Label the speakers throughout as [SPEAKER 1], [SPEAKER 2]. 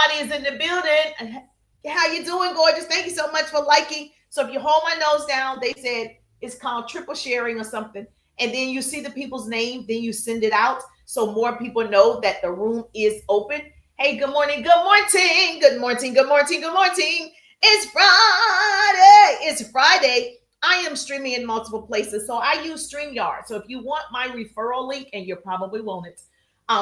[SPEAKER 1] Everybody is in the building. How you doing, gorgeous? Thank you so much for liking. So if you hold my nose down, they said it's called triple sharing or something. And then you see the people's name, then you send it out so more people know that the room is open. Hey, good morning, good morning, good morning, good morning, good morning. It's Friday. It's Friday. I am streaming in multiple places. So I use StreamYard. So if you want my referral link, and you probably won't it,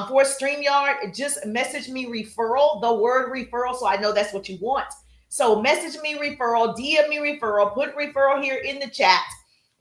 [SPEAKER 1] for StreamYard, just message me referral, the word referral, so I know that's what you want. So message me referral, DM me referral, put referral here in the chat,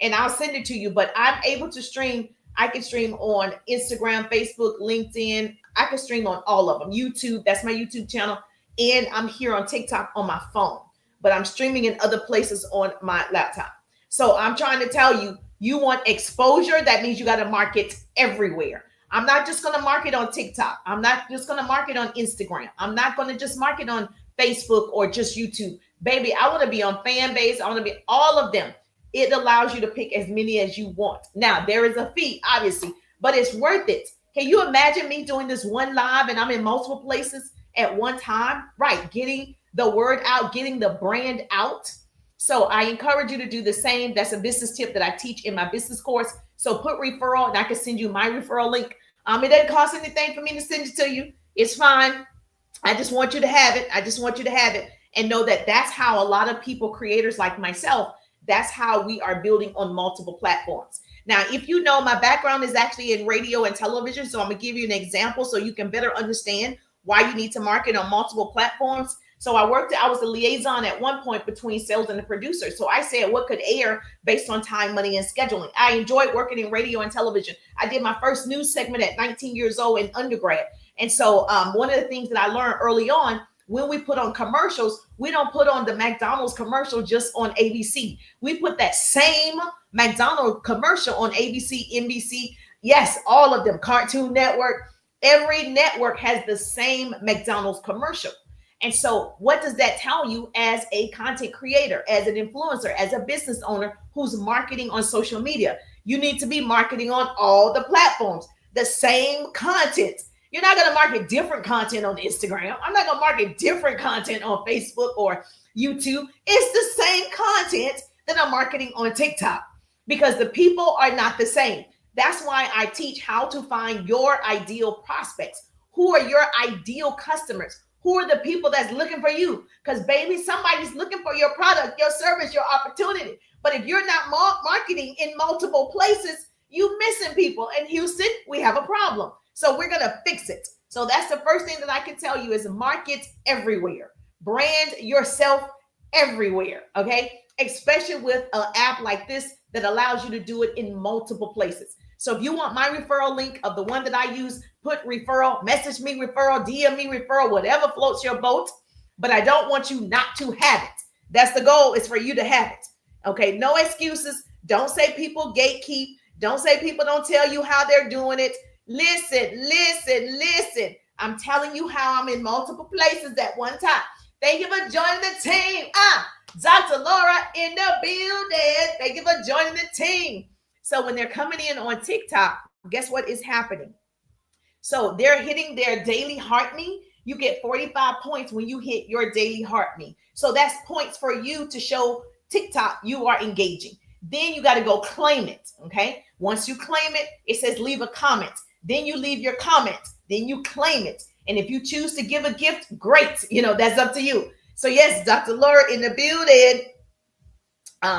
[SPEAKER 1] and I'll send it to you. But I'm able to stream. I can stream on Instagram, Facebook, LinkedIn. I can stream on all of them. YouTube, that's my YouTube channel. And I'm here on TikTok on my phone. But I'm streaming in other places on my laptop. So I'm trying to tell you, you want exposure. That means you got to market everywhere. I'm not just going to market on TikTok. I'm not just going to market on Instagram. I'm not going to just market on Facebook or just YouTube. Baby, I want to be on fan base. I want to be all of them. It allows you to pick as many as you want. Now, there is a fee, obviously, but it's worth it. Can you imagine me doing this one live and I'm in multiple places at one time? Right. Getting the word out, getting the brand out. So I encourage you to do the same. That's a business tip that I teach in my business course. So put referral and I can send you my referral link. It doesn't cost anything for me to send it to you. It's fine. I just want you to have it. I just want you to have it and know that that's how a lot of people, creators like myself, that's how we are building on multiple platforms. Now, if you know, my background is actually in radio and television, so I'm going to give you an example so you can better understand why you need to market on multiple platforms. So I was the liaison at one point between sales and the producer. So I said what could air based on time, money, and scheduling. I enjoyed working in radio and television. I did my first news segment at 19 years old in undergrad. And so one of the things that I learned early on, when we put on commercials, we don't put on the McDonald's commercial just on ABC. We put that same McDonald's commercial on ABC, NBC. Yes, all of them, Cartoon Network. Every network has the same McDonald's commercial. And so what does that tell you as a content creator, as an influencer, as a business owner who's marketing on social media? You need to be marketing on all the platforms, the same content. You're not going to market different content on Instagram. I'm not going to market different content on Facebook or YouTube. It's the same content that I'm marketing on TikTok because the people are not the same. That's why I teach how to find your ideal prospects. Who are your ideal customers? Who are the people that's looking for you? Because baby, somebody's looking for your product, your service, your opportunity. But if you're not marketing in multiple places, you missing people. In Houston, we have a problem. So we're going to fix it. So that's the first thing that I can tell you is market everywhere. Brand yourself everywhere. Okay. Especially with an app like this that allows you to do it in multiple places. So if you want my referral link of the one that I use, put referral, message me referral, DM me referral, whatever floats your boat. But I don't want you not to have it. That's the goal, is for you to have it. Okay, no excuses. Don't say people gatekeep. Don't say people don't tell you how they're doing it. Listen. I'm telling you how I'm in multiple places at one time. Thank you for joining the team. Dr. Laura in the building. Thank you for joining the team. So when they're coming in on TikTok, guess what is happening? So they're hitting their daily heart me. You get 45 points when you hit your daily heart me. So that's points for you to show TikTok you are engaging. Then you got to go claim it. Okay. Once you claim it, it says leave a comment. Then you leave your comment. Then you claim it. And if you choose to give a gift, great. That's up to you. So yes, Dr. Laura in the building.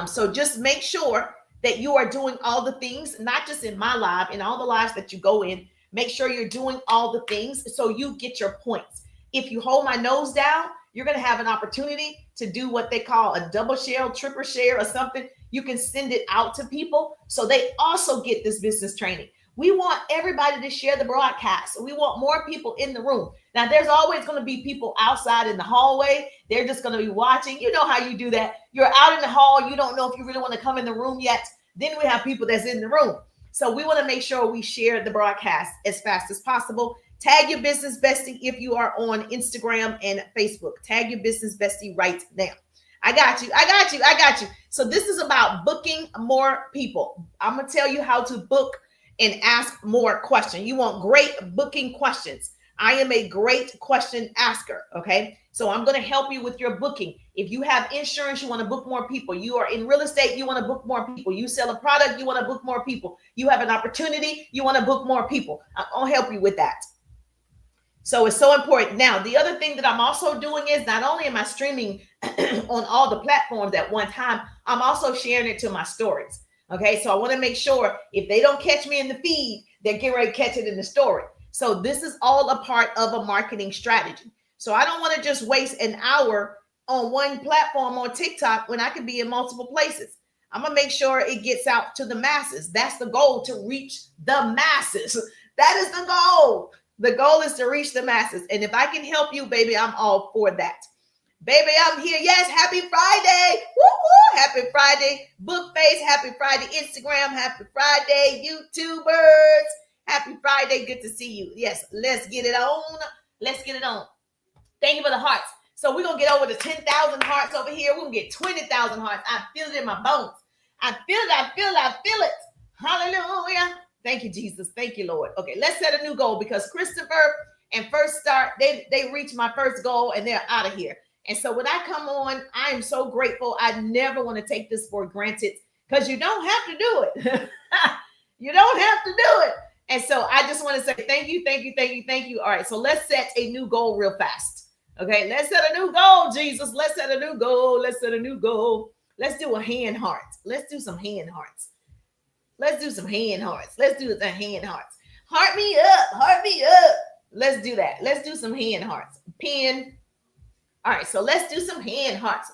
[SPEAKER 1] So just make sure that you are doing all the things, not just in my live, in all the lives that you go in. Make sure you're doing all the things so you get your points. If you hold my nose down, you're going to have an opportunity to do what they call a double share, triple share or something. You can send it out to people so they also get this business training. We want everybody to share the broadcast. We want more people in the room. Now, there's always going to be people outside in the hallway. They're just going to be watching. You know how you do that. You're out in the hall. You don't know if you really want to come in the room yet. Then we have people that's in the room. So we want to make sure we share the broadcast as fast as possible. Tag your business bestie if you are on Instagram and Facebook. Tag your business bestie right now. I got you. So this is about booking more people. I'm going to tell you how to book and ask more questions. You want great booking questions. I am a great question asker. Okay. So I'm going to help you with your booking. If you have insurance, you want to book more people. You are in real estate, you want to book more people. You sell a product, you want to book more people. You have an opportunity, you want to book more people. I'll help you with that. So it's so important. Now, the other thing that I'm also doing is not only am I streaming on all the platforms at one time, I'm also sharing it to my stories. Okay. So I want to make sure if they don't catch me in the feed, they're getting ready to catch it in the story. So this is all a part of a marketing strategy. So I don't want to just waste an hour on one platform on TikTok when I could be in multiple places. I'm going to make sure it gets out to the masses. That's the goal, to reach the masses. That is the goal. The goal is to reach the masses. And if I can help you, baby, I'm all for that. Baby, I'm here. Yes, happy Friday. Woo-hoo. Happy Friday. Bookface, happy Friday. Instagram, happy Friday. YouTubers, happy Friday. Good to see you. Yes, let's get it on. Let's get it on. Thank you for the hearts. So we're going to get over the 10,000 hearts over here. We're going to get 20,000 hearts. I feel it in my bones. I feel it. I feel it. I feel it. Hallelujah. Thank you, Jesus. Thank you, Lord. Okay, let's set a new goal, because Christopher and First Start, they reached my first goal and they're out of here. And so when I come on, I am so grateful. I never want to take this for granted, because you don't have to do it. You don't have to do it. And so I just want to say thank you, thank you, thank you, thank you. All right, so let's set a new goal real fast. Okay, let's set a new goal, Jesus. Let's set a new goal. Let's set a new goal. Let's do a hand heart. Let's do some hand hearts. Let's do some hand hearts. Let's do the hand hearts. Heart me up. Heart me up. Let's do that. Let's do some hand hearts. Pin. All right, so let's do some hand hearts.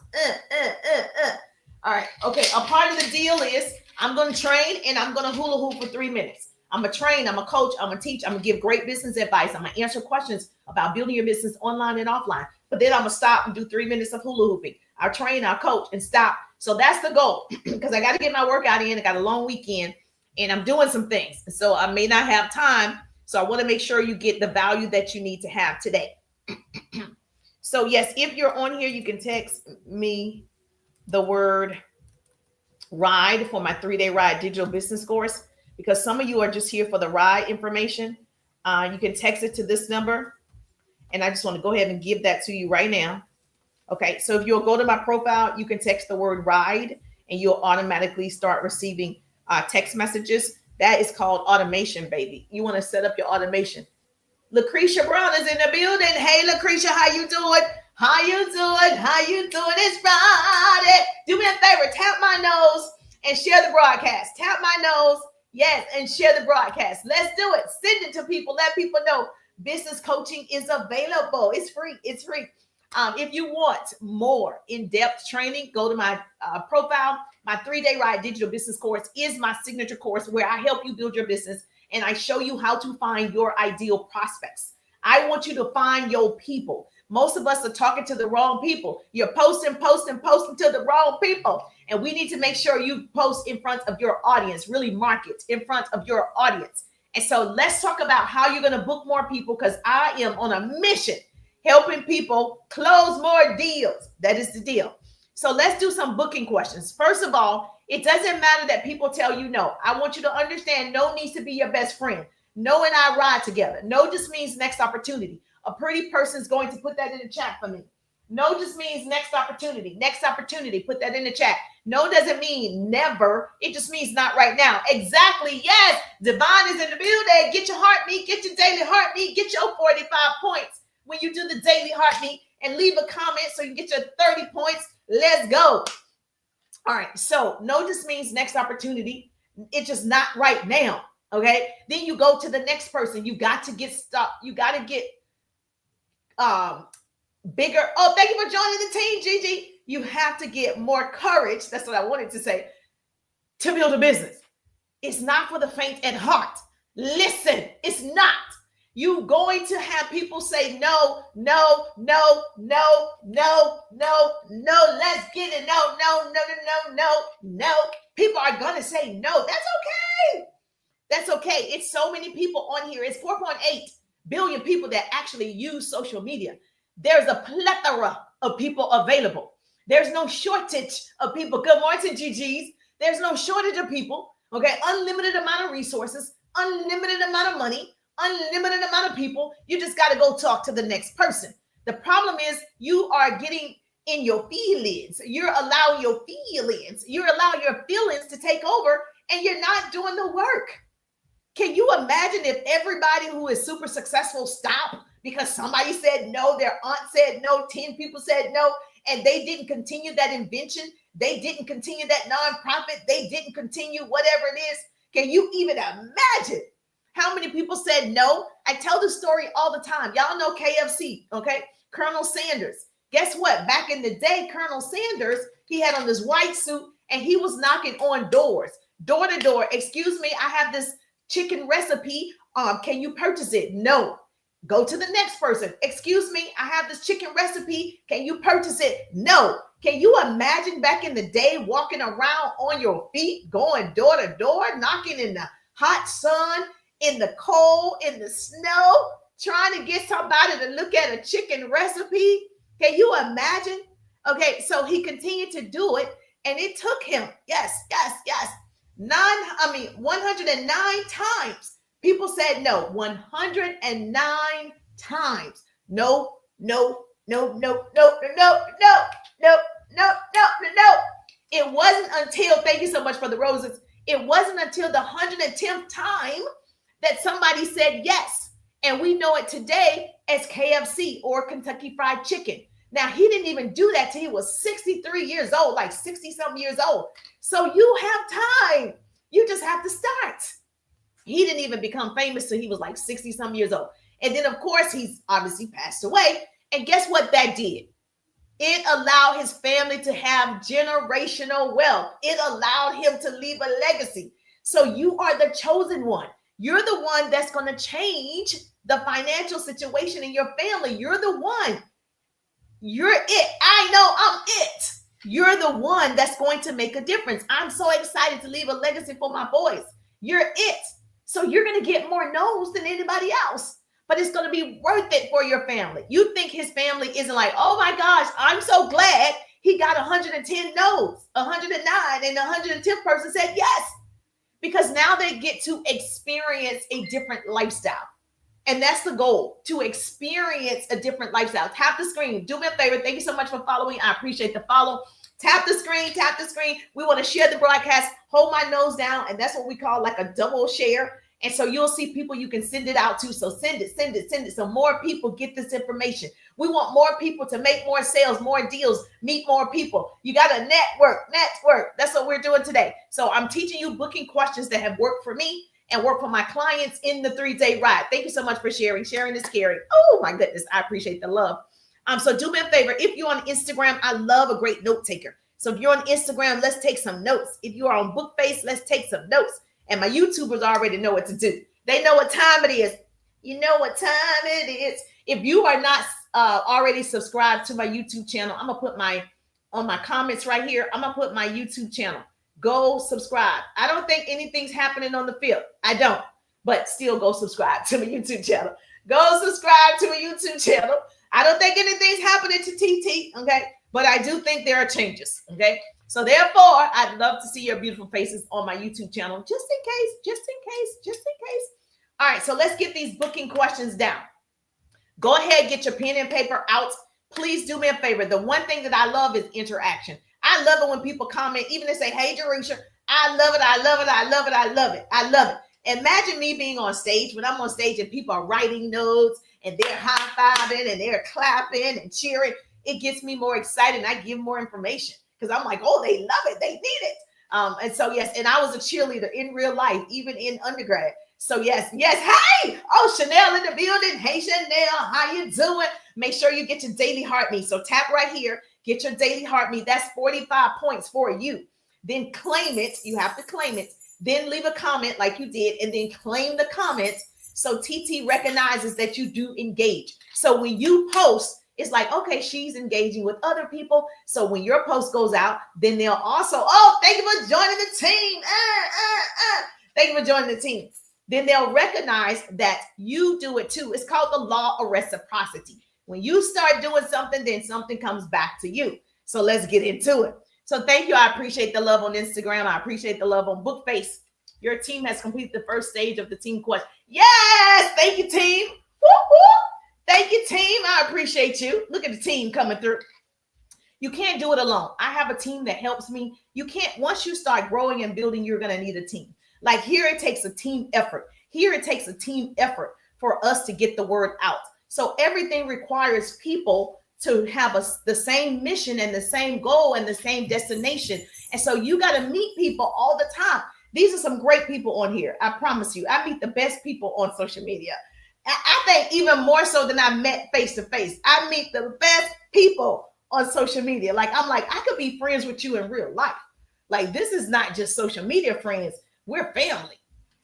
[SPEAKER 1] All right, okay. A part of the deal is I'm going to train and I'm going to hula hoop for 3 minutes. I'm a train, I'm a coach, I'm a teach, I'm going to give great business advice. I'm going to answer questions about building your business online and offline. But then I'm going to stop and do 3 minutes of hula hooping. I'll train, I'll coach, and stop. So that's the goal, because I got to get my workout in. I got a long weekend and I'm doing some things. So I may not have time. So I want to make sure you get the value that you need to have today. So yes, if you're on here, you can text me the word RIDE for my 3-day RIDE digital business course, because some of you are just here for the RIDE information. You can text it to this number, and I just want to go ahead and give that to you right now. Okay, so if you'll go to my profile, you can text the word RIDE, and you'll automatically start receiving text messages. That is called automation, baby. You want to set up your automation. Lucretia Brown is in the building. Hey, Lucretia, how you doing? How you doing? How you doing? It's Friday. Do me a favor, tap my nose and share the broadcast. Tap my nose, yes, and share the broadcast. Let's do it. Send it to people. Let people know business coaching is available. It's free. It's free. If you want more in-depth training, go to my profile. My 3-day RIDE digital business course is my signature course where I help you build your business and I show you how to find your ideal prospects. I want you to find your people. Most of us are talking to the wrong people. You're posting to the wrong people. And we need to make sure you post in front of your audience, really market in front of your audience. And so let's talk about how you're going to book more people, because I am on a mission helping people close more deals. That is the deal. So let's do some booking questions. First of all, it doesn't matter that people tell you no. I want you to understand no needs to be your best friend. No and I ride together. No just means next opportunity. A pretty person's going to put that in the chat for me. No just means next opportunity. Next opportunity. Put that in the chat. No doesn't mean never. It just means not right now. Exactly. Yes. Divine is in the building. Get your heartbeat. Get your daily heartbeat. Get your 45 points when you do the daily heartbeat, and leave a comment so you can get your 30 points. Let's go. All right. So no just means next opportunity. It's just not right now. Okay. Then you go to the next person. You got to get stuck. You got to get bigger. Oh, thank you for joining the team, Gigi. You have to get more courage. That's what I wanted to say, to build a business. It's not for the faint at heart. Listen, it's not. You going to have people say no, no, no, no, no, no, no. Let's get it. No, no, no, no, no, no, no. People are going to say no. That's okay. That's okay. It's so many people on here. It's 4.8 billion people that actually use social media. There's a plethora of people available. There's no shortage of people. Good morning, GGs. There's no shortage of people. Okay. Unlimited amount of resources, unlimited amount of money, unlimited amount of people. You just got to go talk to the next person. The problem is you are getting in your feelings. You're allowing your feelings to take over, and you're not doing the work. Can you imagine if everybody who is super successful stopped because somebody said no, their aunt said no, 10 people said no, and they didn't continue that invention? They didn't continue that nonprofit. They didn't continue whatever it is. Can you even imagine how many people said no? I tell this story all the time. Y'all know KFC, okay? Colonel Sanders. Guess what? Back in the day, Colonel Sanders, he had on this white suit and he was knocking on doors, door to door. Excuse me, I have this chicken recipe. Can you purchase it? No. Go to the next person. Excuse me, I have this chicken recipe. Can you purchase it? No. Can you imagine back in the day walking around on your feet, going door to door, knocking in the hot sun, in the cold, in the snow, trying to get somebody to look at a chicken recipe? Can you imagine? Okay, so he continued to do it, and it took him, 109 times. People said no. 109 times. No, no, no, no, no, no, no, no, no, no, no. It wasn't until, thank you so much for the roses, it wasn't until the 110th time that somebody said yes. And we know it today as KFC or Kentucky Fried Chicken. Now, he didn't even do that till he was 63 years old, like 60-something years old. So you have time. You just have to start. He didn't even become famous till he was like 60-something years old. And then, of course, he's obviously passed away. And guess what that did? It allowed his family to have generational wealth. It allowed him to leave a legacy. So you are the chosen one. You're the one that's going to change the financial situation in your family. You're the one. You're it. I know I'm it. You're the one that's going to make a difference. I'm so excited to leave a legacy for my boys. You're it. So you're going to get more no's than anybody else, but it's going to be worth it for your family. You think his family isn't like, oh my gosh, I'm so glad he got 110 no's, 109, and the 110th person said yes, because now they get to experience a different lifestyle. And that's the goal, to experience a different lifestyle. Tap the screen. Do me a favor. Thank you so much for following. I appreciate the follow. Tap the screen. Tap the screen. We want to share the broadcast. Hold my nose down. And that's what we call like a double share. And so you'll see people you can send it out to. So send it. So more people get this information. We want more people to make more sales, more deals, meet more people. You got to network. That's what we're doing today. So I'm teaching you booking questions that have worked for me and work for my clients in the 3-day ride. Thank you so much for sharing. Sharing is caring. Oh my goodness, I appreciate the love. So do me a favor. If you're on Instagram, I love a great note taker. So if you're on Instagram, let's take some notes. If you are on Bookface, let's take some notes. And my YouTubers already know what to do. They know what time it is. You know what time it is. If you are not already subscribed to my YouTube channel, I'm gonna put on my comments right here. I'm gonna put my YouTube channel. Go subscribe. I don't think anything's happening on the field. I don't, but still go subscribe to my YouTube channel. Go subscribe to my YouTube channel. I don't think anything's happening to TT, okay? But I do think there are changes, okay? So therefore, I'd love to see your beautiful faces on my YouTube channel, just in case. All right, so let's get these booking questions down. Go ahead, get your pen and paper out. Please do me a favor. The one thing that I love is interaction. I love it when people comment, even if they say, hey, Jerusha, I love it. Imagine me being on stage, when I'm on stage and people are writing notes and they're high-fiving and they're clapping and cheering. It gets me more excited and I give more information because I'm like, oh, they love it. They need it. And so, yes, and I was a cheerleader in real life, even in undergrad. So, yes. Hey, oh, Chanel in the building. Hey, Chanel, how you doing? Make sure you get your daily heart meet. So tap right here. Get your daily heart meet. That's 45 points for you. Then claim it. You have to claim it. Then leave a comment like you did and then claim the comments so TT recognizes that you do engage. So when you post, it's like, okay, she's engaging with other people. So when your post goes out, then they'll also, oh, thank you for joining the team. Thank you for joining the team. Then they'll recognize that you do it too. It's called the law of reciprocity. When you start doing something, then something comes back to you. So let's get into it. So thank you. I appreciate the love on Instagram. I appreciate the love on Bookface. Your team has completed the first stage of the team quest. Yes, thank you, team. Woo-hoo. Thank you, team. I appreciate you. Look at the team coming through. You can't do it alone. I have a team that helps me. You can't, once you start growing and building, you're going to need a team. Like here, it takes a team effort. Here, it takes a team effort for us to get the word out. So everything requires people to have the same mission and the same goal and the same destination. And so you got to meet people all the time. These are some great people on here. I promise you, I meet the best people on social media. I think even more so than I met face to face. I meet the best people on social media. Like, I'm like, I could be friends with you in real life. Like, this is not just social media friends. We're family.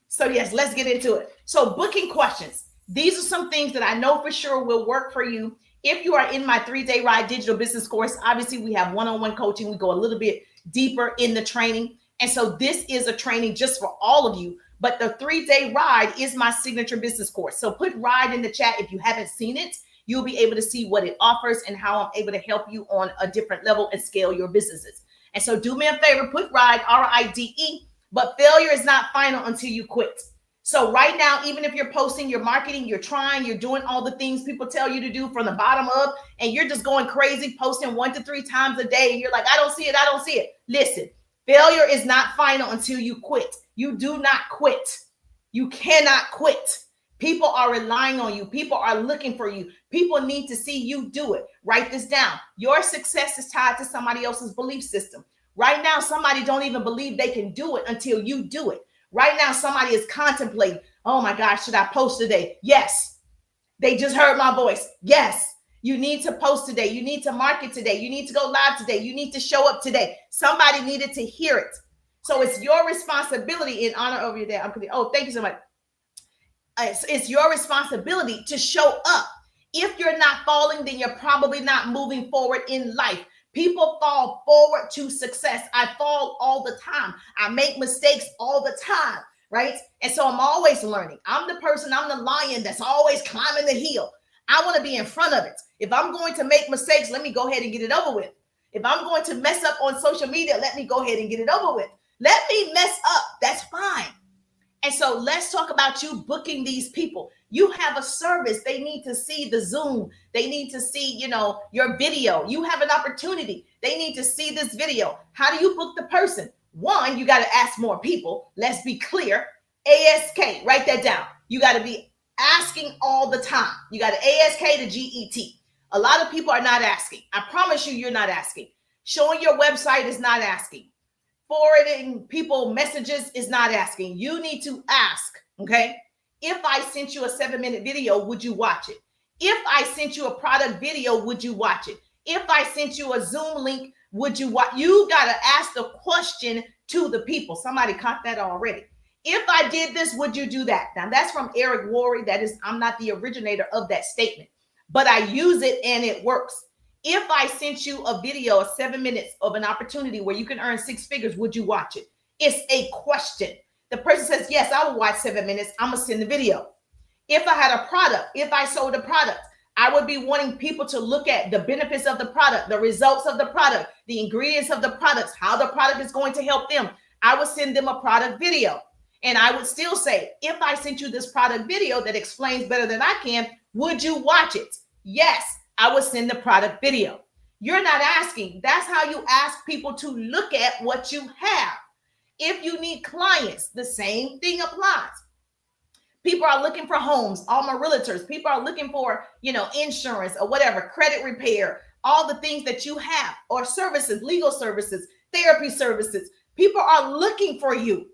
[SPEAKER 1] So yes, let's get into it. So booking questions. These are some things that I know for sure will work for you. If you are in my 3-day ride digital business course, obviously we have one-on-one coaching. We go a little bit deeper in the training. And so this is a training just for all of you. But the 3-day ride is my signature business course. So put ride in the chat if you haven't seen it. You'll be able to see what it offers and how I'm able to help you on a different level and scale your businesses. And so do me a favor, put ride, RIDE, but failure is not final until you quit. So right now, even if you're posting, you're marketing, you're trying, you're doing all the things people tell you to do from the bottom up, and you're just going crazy, posting 1 to 3 times a day, and you're like, I don't see it, I don't see it. Listen, failure is not final until you quit. You do not quit. You cannot quit. People are relying on you. People are looking for you. People need to see you do it. Write this down. Your success is tied to somebody else's belief system. Right now, somebody don't even believe they can do it until you do it. Right now, somebody is contemplating, oh my gosh, should I post today? Yes. They just heard my voice. Yes. You need to post today. You need to market today. You need to go live today. You need to show up today. Somebody needed to hear it. So it's your responsibility in honor of your day. Oh, thank you so much. It's your responsibility to show up. If you're not falling, then you're probably not moving forward in life. People fall forward to success. I fall all the time. I make mistakes all the time, right? And so I'm always learning. I'm the person, I'm the lion that's always climbing the hill. I want to be in front of it. If I'm going to make mistakes, let me go ahead and get it over with. If I'm going to mess up on social media, let me go ahead and get it over with. Let me mess up. That's fine. And so let's talk about you booking these people. You have a service. They need to see the Zoom. They need to see, your video. You have an opportunity. They need to see this video. How do you book the person? One, you got to ask more people. Let's be clear. ASK, write that down. You got to be asking all the time. You got to ASK to GET. A lot of people are not asking. I promise you're not asking. Showing your website is not asking. Forwarding people messages is not asking. You need to ask, okay? If I sent you a 7-minute video, would you watch it? If I sent you a product video, would you watch it? If I sent you a Zoom link, would you watch? You got to ask the question to the people. Somebody caught that already. If I did this, would you do that? Now that's from Eric Worre. I'm not the originator of that statement, but I use it and it works. If I sent you a video of 7 minutes of an opportunity where you can earn 6 figures, would you watch it? It's a question. The person says, yes, I will watch 7 minutes. I'm going to send the video. If I had a product, if I sold a product, I would be wanting people to look at the benefits of the product, the results of the product, the ingredients of the products, how the product is going to help them. I would send them a product video. And I would still say, if I sent you this product video that explains better than I can, would you watch it? Yes. I would send the product video. You're not asking. That's how you ask people to look at what you have. If you need clients, the same thing applies. People are looking for homes, all my realtors. People are looking for, insurance or whatever, credit repair, all the things that you have, or services, legal services, therapy services. People are looking for you.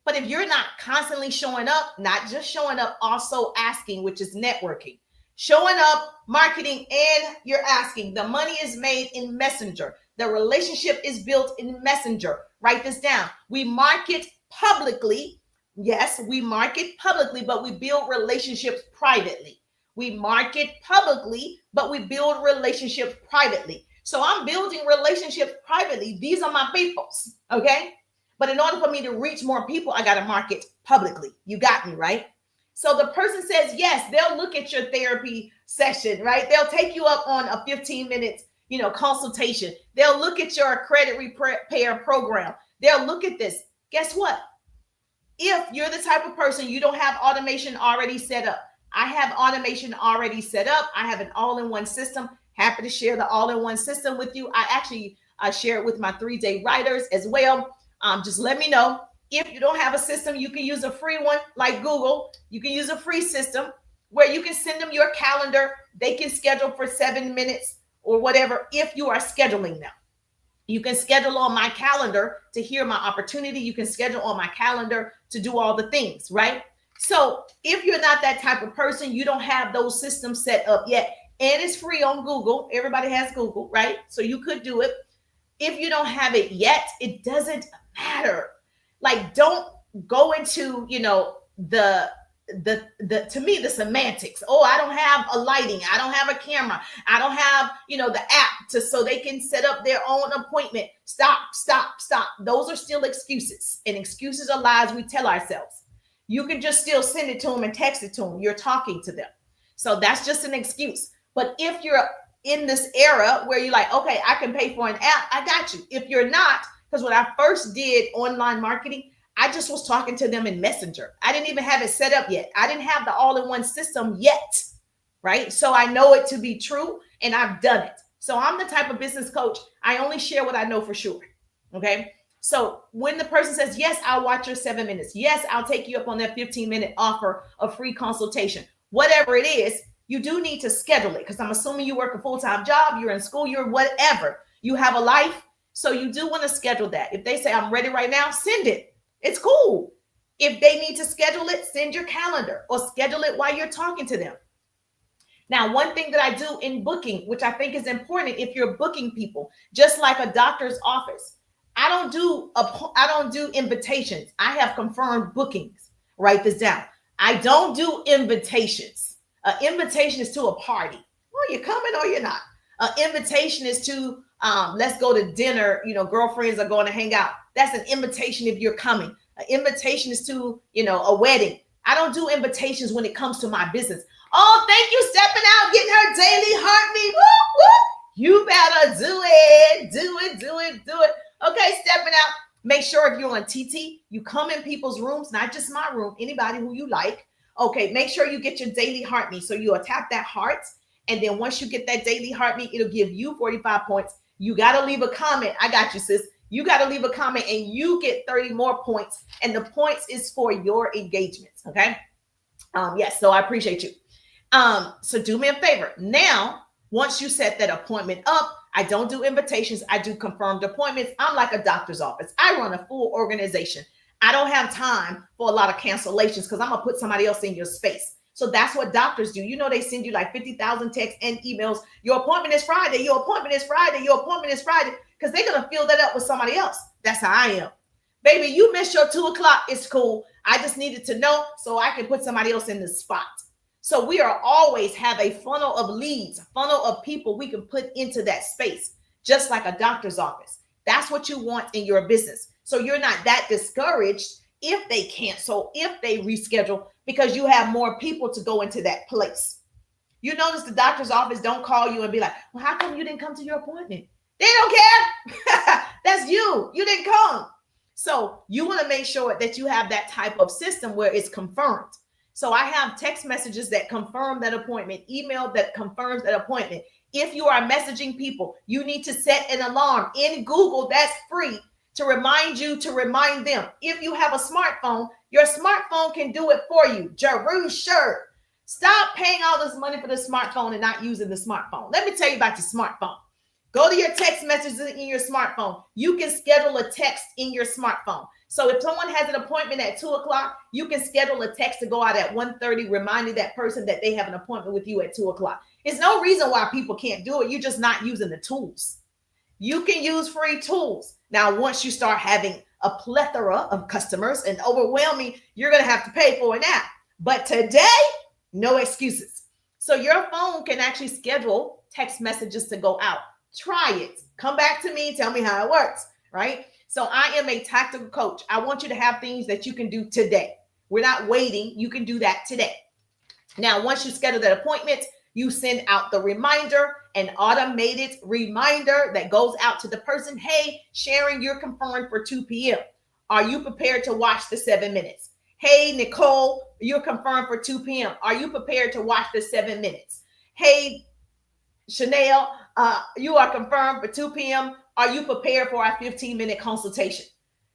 [SPEAKER 1] But if you're not constantly showing up, not just showing up, also asking, which is networking. Showing up, marketing, and you're asking. The money is made in Messenger. The relationship is built in Messenger. Write this down. We market publicly. Yes, we market publicly, but we build relationships privately. We market publicly, but we build relationships privately. So I'm building relationships privately. These are my peoples, okay? But in order for me to reach more people, I got to market publicly. You got me, right? So the person says, yes, they'll look at your therapy session, right? They'll take you up on a 15 minutes, consultation. They'll look at your credit repair program. They'll look at this. Guess what? If you're the type of person you don't have automation already set up, I have automation already set up. I have an all-in-one system. Happy to share the all-in-one system with you. I actually share it with my 3-day writers as well. Just let me know. If you don't have a system, you can use a free one like Google. You can use a free system where you can send them your calendar. They can schedule for 7 minutes or whatever if you are scheduling them. You can schedule on my calendar to hear my opportunity. You can schedule on my calendar to do all the things, right? So if you're not that type of person, you don't have those systems set up yet, and it's free on Google. Everybody has Google, right? So you could do it. If you don't have it yet, it doesn't matter. Like, don't go into, the to me, the semantics. Oh, I don't have a lighting, I don't have a camera, I don't have the app so they can set up their own appointment. Stop. Those are still excuses, and excuses are lies we tell ourselves. You can just still send it to them and text it to them. You're talking to them, so that's just an excuse. But if you're in this era where you're like, okay, I can pay for an app, I got you. If you're not, because when I first did online marketing, I just was talking to them in Messenger. I didn't even have it set up yet. I didn't have the all-in-one system yet, right? So I know it to be true, and I've done it. So I'm the type of business coach, I only share what I know for sure, okay? So when the person says, yes, I'll watch your 7 minutes. Yes, I'll take you up on that 15-minute offer of free consultation. Whatever it is, you do need to schedule it, because I'm assuming you work a full-time job, you're in school, you're whatever. You have a life, so you do want to schedule that. If they say, I'm ready right now, send it. It's cool. If they need to schedule it, send your calendar or schedule it while you're talking to them. Now, one thing that I do in booking, which I think is important if you're booking people, just like a doctor's office, I don't do invitations. I have confirmed bookings. Write this down. I don't do invitations. An invitation is to a party. Well, you're coming or you're not. An invitation is to let's go to dinner. Girlfriends are going to hang out. That's an invitation if you're coming. An invitation is to, a wedding. I don't do invitations when it comes to my business. Oh, thank you, stepping out, getting her daily heartbeat. Woo, woo. You better do it. Do it. Okay, stepping out. Make sure if you're on TT, you come in people's rooms, not just my room, anybody who you like. Okay, make sure you get your daily heartbeat. So you'll tap that heart. And then once you get that daily heartbeat, it'll give you 45 points. You got to leave a comment. I got you, sis. You got to leave a comment and you get 30 more points. And the points is for your engagements. Okay. Yes. So I appreciate you. So do me a favor. Now, once you set that appointment up, I don't do invitations. I do confirmed appointments. I'm like a doctor's office. I run a full organization. I don't have time for a lot of cancellations because I'm going to put somebody else in your space. So that's what doctors do. They send you like 50,000 texts and emails. Your appointment is Friday. Your appointment is Friday. Your appointment is Friday. Because they're going to fill that up with somebody else. That's how I am. Baby, you missed your 2 o'clock. It's cool. I just needed to know so I can put somebody else in the spot. So we are always have a funnel of leads, a funnel of people we can put into that space, just like a doctor's office. That's what you want in your business. So you're not that discouraged if they cancel, if they reschedule, because you have more people to go into that place. You notice the doctor's office don't call you and be like, well, how come you didn't come to your appointment? They don't care. That's you. You didn't come. So you want to make sure that you have that type of system where it's confirmed. So I have text messages that confirm that appointment, email that confirms that appointment. If you are messaging people, you need to set an alarm in Google. That's free to remind you to remind them. If you have a smartphone, your smartphone can do it for you. Jeru, sure. Stop paying all this money for the smartphone and not using the smartphone. Let me tell you about your smartphone. Go to your text messages in your smartphone. You can schedule a text in your smartphone. So if someone has an appointment at 2 o'clock, you can schedule a text to go out at 1:30, reminding that person that they have an appointment with you at 2 o'clock. There's no reason why people can't do it. You're just not using the tools. You can use free tools. Now, once you start having a plethora of customers and overwhelming, you're going to have to pay for an app. But today, no excuses. So your phone can actually schedule text messages to go out. Try it. Come back to me. Tell me how it works, right? So I am a tactical coach. I want you to have things that you can do today. We're not waiting. You can do that today. Now, once you schedule that appointment, you send out the reminder, an automated reminder that goes out to the person. Hey, Sharon, you're confirmed for 2 p.m. Are you prepared to watch the 7 minutes? Hey, Nicole, you're confirmed for 2 p.m. Are you prepared to watch the 7 minutes? Hey, Chanel, you are confirmed for 2 p.m. Are you prepared for our 15-minute consultation?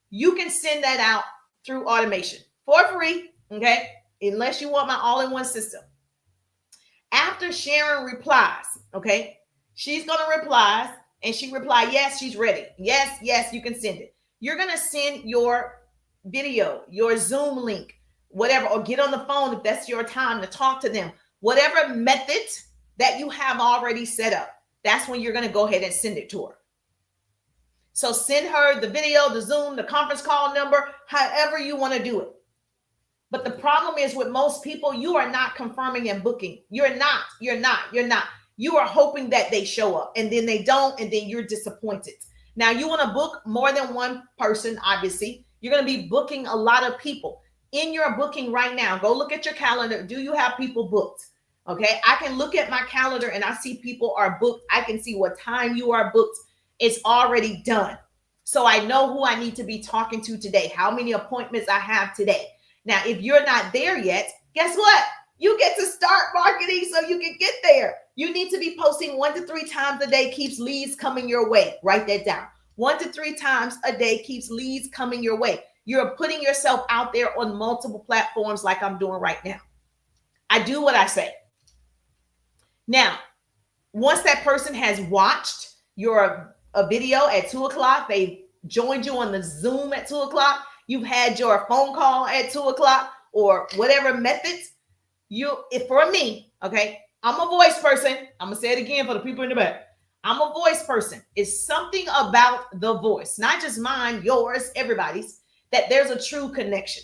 [SPEAKER 1] You can send that out through automation for free, okay? Unless you want my all-in-one system. After Sharon replies, okay, she's going to reply, and she replied, yes, she's ready. Yes, yes, you can send it. You're going to send your video, your Zoom link, whatever, or get on the phone if that's your time to talk to them. Whatever method that you have already set up, that's when you're going to go ahead and send it to her. So send her the video, the Zoom, the conference call number, however you want to do it. But the problem is with most people, you are not confirming and booking. You're not. You are hoping that they show up, and then they don't, and then you're disappointed. Now, you want to book more than one person, obviously. You're going to be booking a lot of people. In your booking right now, go look at your calendar. Do you have people booked? Okay, I can look at my calendar and I see people are booked. I can see what time you are booked. It's already done. So I know who I need to be talking to today, how many appointments I have today. Now, if you're not there yet, guess what? You get to start marketing so you can get there. You need to be posting 1 to 3 times a day, keeps leads coming your way. Write that down. 1 to 3 times a day keeps leads coming your way. You're putting yourself out there on multiple platforms like I'm doing right now. I do what I say. Now, once that person has watched your a video at 2 o'clock, they joined you on the Zoom at 2 o'clock, you've had your phone call at 2 o'clock, or whatever methods, for me, okay, I'm a voice person. I'm going to say it again for the people in the back. I'm a voice person. It's something about the voice, not just mine, yours, everybody's, that there's a true connection.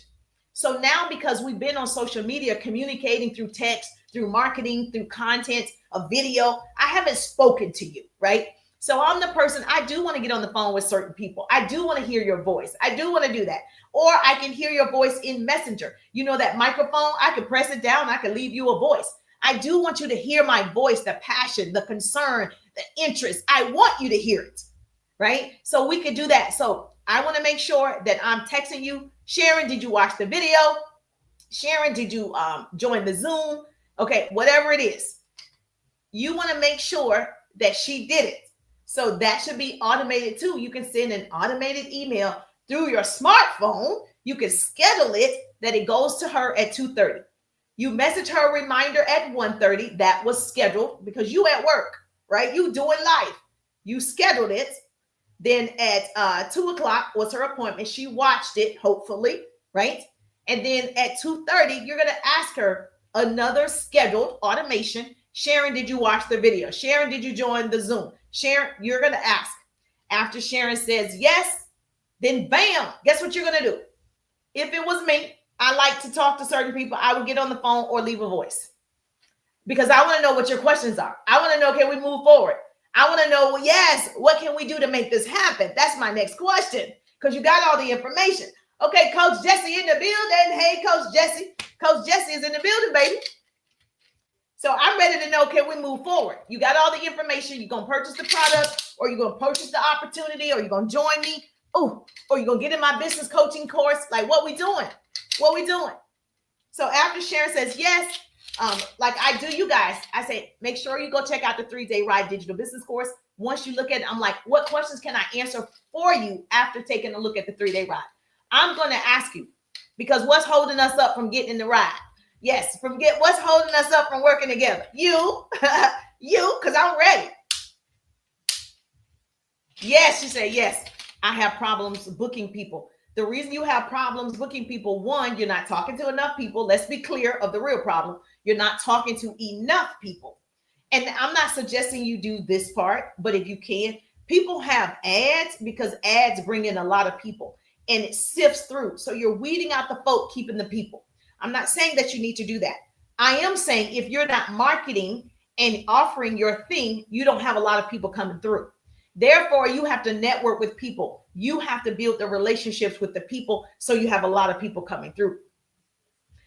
[SPEAKER 1] So now, because we've been on social media communicating through text, through marketing, through content, a video, I haven't spoken to you, right? So I'm the person, I do want to get on the phone with certain people. I do want to hear your voice. I do want to do that. Or I can hear your voice in Messenger. You know that microphone, I can press it down, I can leave you a voice. I do want you to hear my voice, the passion, the concern, the interest. I want you to hear it, right? So we could do that. So I want to make sure that I'm texting you, Sharon, did you watch the video? Sharon, did you join the Zoom? Okay, whatever it is. You want to make sure that she did it. So that should be automated too. You can send an automated email through your smartphone. You can schedule it that it goes to her at 2:30. You message her a reminder at 1:30. That was scheduled because you at work, right? You doing life. You scheduled it. Then at 2 o'clock was her appointment. She watched it, hopefully, right? And then at 2:30, you're going to ask her another scheduled automation. Sharon, did you watch the video? Sharon, did you join the Zoom? Sharon, you're going to ask. After Sharon says yes, then bam, guess what you're going to do? If it was me, I like to talk to certain people. I would get on the phone or leave a voice because I want to know what your questions are. I want to know, can we move forward? I want to know, well, yes, what can we do to make this happen? That's my next question because you got all the information. Okay, Coach Jesse in the building. Hey, Coach Jesse. Coach Jesse is in the building, baby. So I'm ready to know, can we move forward? You got all the information. You're going to purchase the product, or you're going to purchase the opportunity, or you're going to join me. Oh, or you're going to get in my business coaching course. Like, what we doing? What we doing? So after Sharon says yes, like I do you guys, I say, make sure you go check out the 3-day Ride Digital Business Course. Once you look at it, I'm like, what questions can I answer for you after taking a look at the 3-day ride? I'm going to ask you, because what's holding us up from getting in the ride? Yes, what's holding us up from working together? You, because I'm ready. Yes, she said, yes, I have problems booking people. The reason you have problems booking people, one, you're not talking to enough people. Let's be clear of the real problem. You're not talking to enough people. And I'm not suggesting you do this part, but if you can, people have ads because ads bring in a lot of people and it sifts through. So you're weeding out the folk, keeping the people. I'm not saying that you need to do that. I am saying if you're not marketing and offering your thing, you don't have a lot of people coming through. Therefore, you have to network with people. You have to build the relationships with the people so you have a lot of people coming through.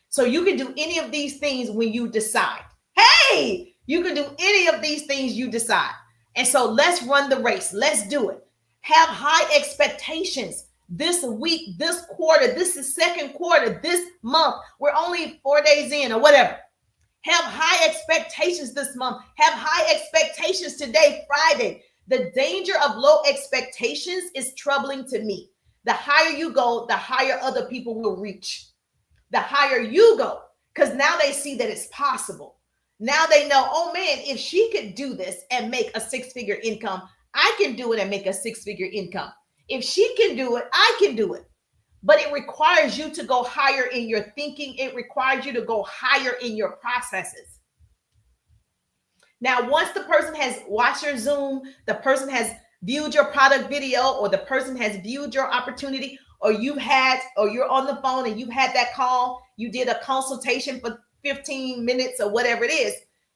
[SPEAKER 1] So you can do any of these things when you decide. Hey, you can do any of these things you decide. And so let's run the race. Let's do it. Have high expectations. this week, this quarter, this is second quarter, this month. We're only 4 days in or whatever. Have high expectations this month. Have high expectations today, Friday. The danger of low expectations is troubling to me. The higher you go, the higher other people will reach. The higher you go, because now they see that it's possible. Now they know, oh man, if she could do this and make a six-figure income, I can do it and make a six-figure income. If she can do it, I can do it. But it requires you to go higher in your thinking. It requires you to go higher in your processes. Now, once the person has watched your Zoom, the person has viewed your product video, or the person has viewed your opportunity, or you're on the phone and you've had that call, you did a consultation for 15 minutes or whatever it is.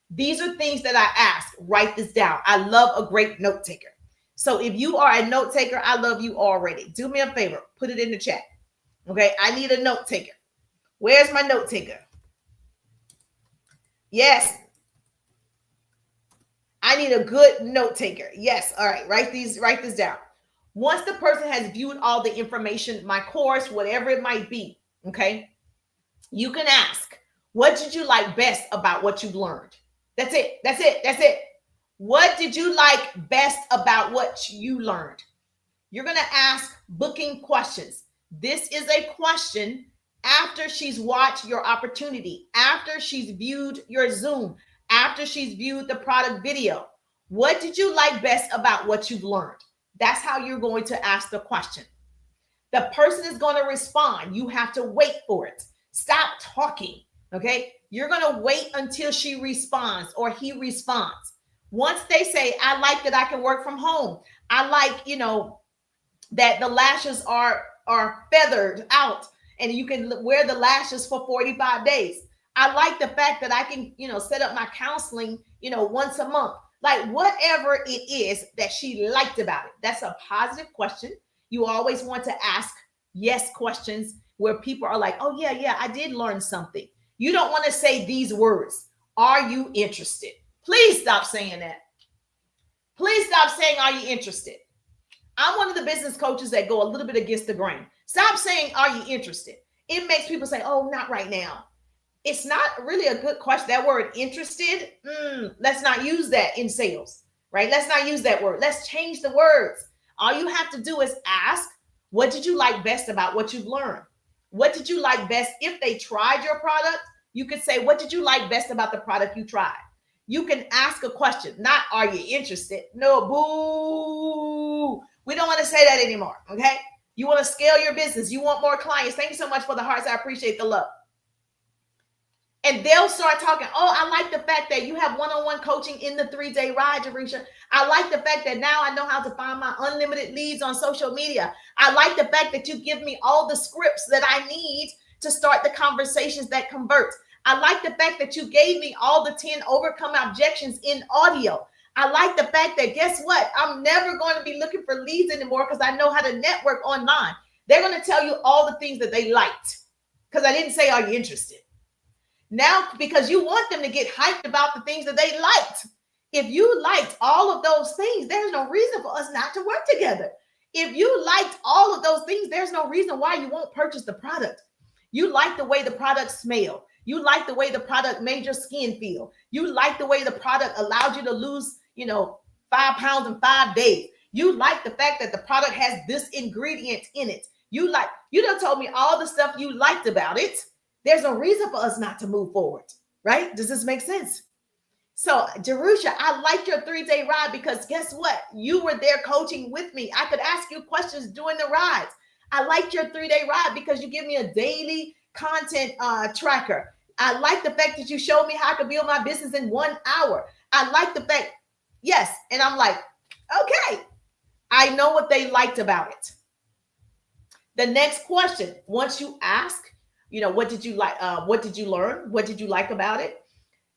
[SPEAKER 1] These are things that I ask. Write this down. I love a great note taker. So if you are a note taker, I love you already. Do me a favor. Put it in the chat. Okay. I need a note taker. Where's my note taker? Yes. I need a good note taker. Yes. All right. Write this down. Once the person has viewed all the information, my course, whatever it might be, okay, you can ask, what did you like best about what you've learned? That's it. That's it. That's it. What did you like best about what you learned? You're going to ask booking questions. This is a question after she's watched your opportunity, after she's viewed your Zoom, after she's viewed the product video. What did you like best about what you've learned? That's how you're going to ask the question. The person is going to respond. You have to wait for it. Stop talking. Okay. You're going to wait until she responds or he responds. Once they say, I like that I can work from home. I like, that the lashes are feathered out and you can wear the lashes for 45 days. I like the fact that I can, set up my counseling, once a month. Like whatever it is that she liked about it. That's a positive question. You always want to ask yes questions where people are like, oh yeah, I did learn something. You don't want to say these words. Are you interested? Please stop saying that. Please stop saying, are you interested? I'm one of the business coaches that go a little bit against the grain. Stop saying, are you interested? It makes people say, oh, not right now. It's not really a good question. That word interested, let's not use that in sales, right? Let's not use that word. Let's change the words. All you have to do is ask, what did you like best about what you've learned? What did you like best? If they tried your product, you could say, what did you like best about the product you tried? You can ask a question, not are you interested? No, boo. We don't want to say that anymore, okay? You want to scale your business. You want more clients. Thank you so much for the hearts. I appreciate the love. And they'll start talking. Oh, I like the fact that you have one-on-one coaching in the 3-day ride, Jerusha. I like the fact that now I know how to find my unlimited leads on social media. I like the fact that you give me all the scripts that I need to start the conversations that convert. I like the fact that you gave me all the 10 overcome objections in audio. I like the fact that, guess what? I'm never going to be looking for leads anymore because I know how to network online. They're going to tell you all the things that they liked because I didn't say, are you interested? Now, because you want them to get hyped about the things that they liked. If you liked all of those things, there's no reason for us not to work together. If you liked all of those things, there's no reason why you won't purchase the product. You like the way the product smelled. You like the way the product made your skin feel. You like the way the product allowed you to lose, 5 pounds in 5 days. You like the fact that the product has this ingredient in it. You done told me all the stuff you liked about it. There's no reason for us not to move forward, right? Does this make sense? So, Jerusha, I like your 3-day ride because guess what? You were there coaching with me. I could ask you questions during the rides. I liked your 3-day ride because you give me a daily content tracker. I like the fact that you showed me how I could build my business in 1 hour. I like the fact, yes. And I'm like, okay, I know what they liked about it. The next question, once you ask, what did you like? What did you learn? What did you like about it?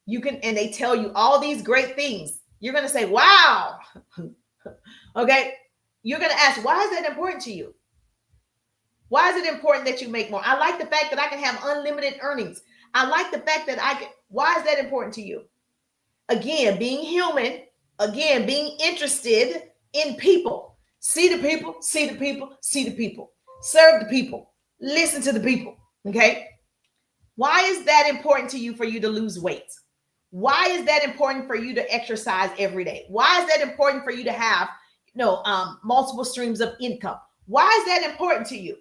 [SPEAKER 1] You can, and they tell you all these great things. You're going to say, wow. Okay. You're going to ask, why is that important to you? Why is it important that you make more? I like the fact that I can have unlimited earnings. I like the fact that why is that important to you? Again, being human, again, being interested in people. See the people, see the people, see the people. Serve the people. Listen to the people. Okay. Why is that important to you for you to lose weight? Why is that important for you to exercise every day? Why is that important for you to have, multiple streams of income? Why is that important to you?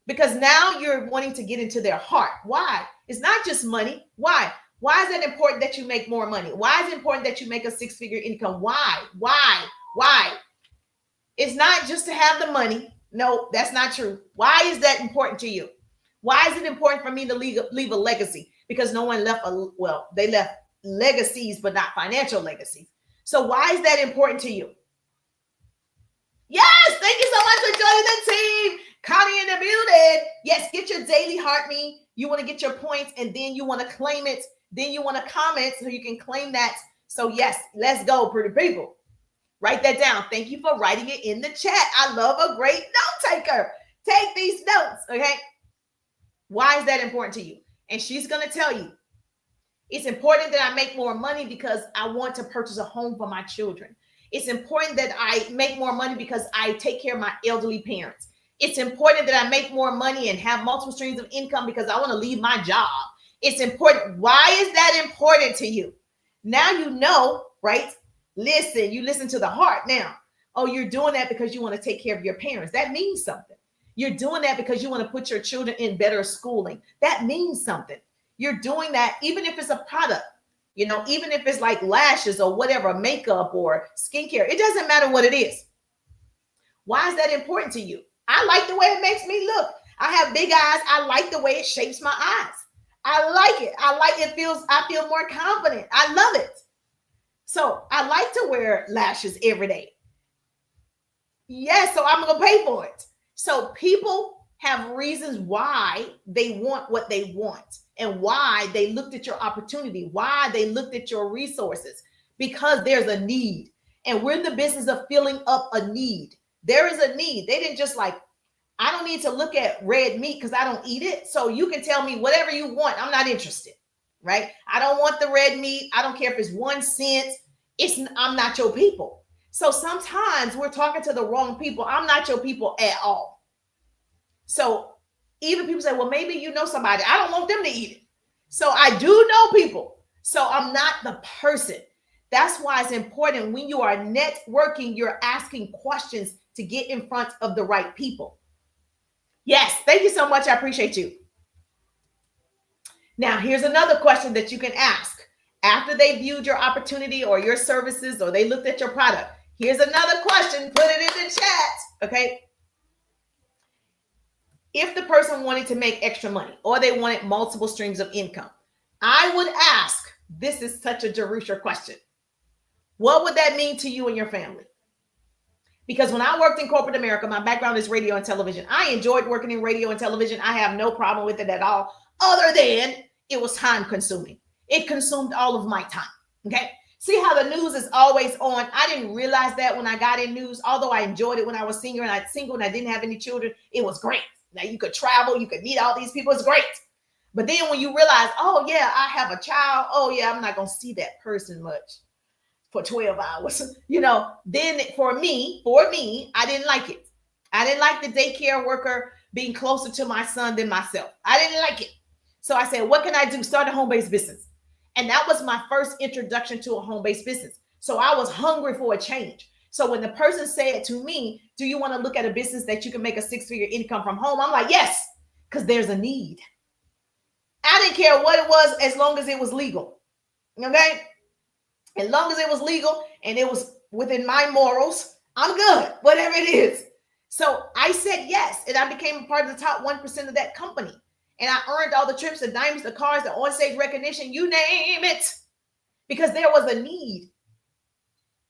[SPEAKER 1] Because now you're wanting to get into their heart. Why? It's not just money. Why? Why is it important that you make more money? Why is it important that you make a six-figure income? Why? Why? It's not just to have the money. No, that's not true. Why is that important to you? Why is it important for me to leave a legacy? Because no one left they left legacies, but not financial legacies. So why is that important to you? Yes, thank you so much for joining the team. Connie in the building. Yes, get your daily heart me. You want to get your points and then you want to claim it. Then you want to comment so you can claim that. So yes, let's go, pretty people. Write that down. Thank you for writing it in the chat. I love a great note taker. Take these notes, okay? Why is that important to you? And she's going to tell you, it's important that I make more money because I want to purchase a home for my children. It's important that I make more money because I take care of my elderly parents. It's important that I make more money and have multiple streams of income because I want to leave my job. It's important. Why is that important to you? Now you know, right? Listen, you listen to the heart now. Oh, you're doing that because you want to take care of your parents. That means something. You're doing that because you want to put your children in better schooling. That means something. You're doing that even if it's a product, even if it's like lashes or whatever, makeup or skincare. It doesn't matter what it is. Why is that important to you? I like the way it makes me look. I have big eyes. I like the way it shapes my eyes. I like it. I feel more confident. I love it. So I like to wear lashes every day. Yes, so I'm going to pay for it. So people have reasons why they want what they want and why they looked at your opportunity, why they looked at your resources, because there's a need. And we're in the business of filling up a need. There is a need. They didn't just I don't need to look at red meat because I don't eat it. So you can tell me whatever you want. I'm not interested, right? I don't want the red meat. I don't care if it's 1 cent. I'm not your people. So sometimes we're talking to the wrong people. I'm not your people at all. So even people say, well, maybe you know somebody. I don't want them to eat it. So I do know people. So I'm not the person. That's why it's important when you are networking, you're asking questions to get in front of the right people. Yes, thank you so much. I appreciate you. Now, here's another question that you can ask. After they viewed your opportunity or your services or they looked at your product, here's another question. Put it in the chat, okay? If the person wanted to make extra money or they wanted multiple streams of income, I would ask, this is such a Jerusha question. What would that mean to you and your family? Because when I worked in corporate America, my background is radio and television. I enjoyed working in radio and television. I have no problem with it at all, other than it was time consuming. It consumed all of my time. Okay. See how the news is always on. I didn't realize that when I got in news, although I enjoyed it when I was single and I didn't have any children. It was great. Now you could travel, you could meet all these people. It's great. But then when you realize, oh yeah, I have a child. Oh yeah, I'm not going to see that person much for 12 hours. Then for me, I didn't like it. I didn't like the daycare worker being closer to my son than myself. I didn't like it. So I said, what can I do? Start a home-based business. And that was my first introduction to a home-based business. So I was hungry for a change. So when the person said to me, do you want to look at a business that you can make a 6-figure income from home? I'm like, yes, because there's a need. I didn't care what it was as long as it was legal. Okay? As long as it was legal and it was within my morals, I'm good, whatever it is. So I said yes, and I became a part of the top 1% of that company. And I earned all the trips, the diamonds, the cars, the on-stage recognition, you name it, because there was a need.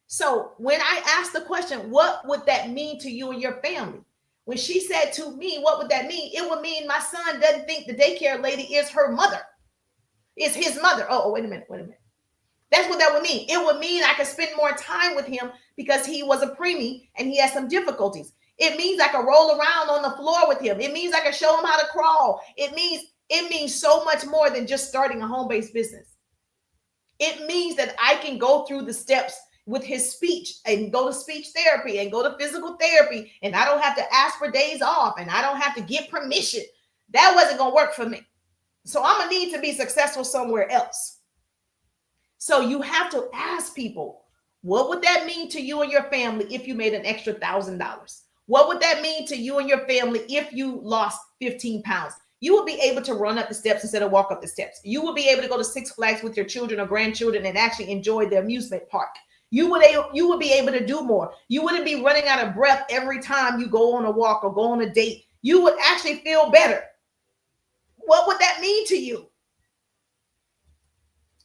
[SPEAKER 1] So when I asked the question, what would that mean to you and your family? When she said to me, what would that mean? It would mean my son doesn't think the daycare lady is her mother. It's his mother. Oh, wait a minute. That's what that would mean. It would mean I could spend more time with him because he was a preemie and he had some difficulties. It means I could roll around on the floor with him. It means I could show him how to crawl. It means so much more than just starting a home-based business. It means that I can go through the steps with his speech and go to speech therapy and go to physical therapy. And I don't have to ask for days off and I don't have to get permission. That wasn't going to work for me. So I'm going to need to be successful somewhere else. So you have to ask people, what would that mean to you and your family if you made an extra $1,000? What would that mean to you and your family if you lost 15 pounds? You will be able to run up the steps instead of walk up the steps. You will be able to go to Six Flags with your children or grandchildren and actually enjoy the amusement park. You would be able to do more. You wouldn't be running out of breath every time you go on a walk or go on a date. You would actually feel better. What would that mean to you?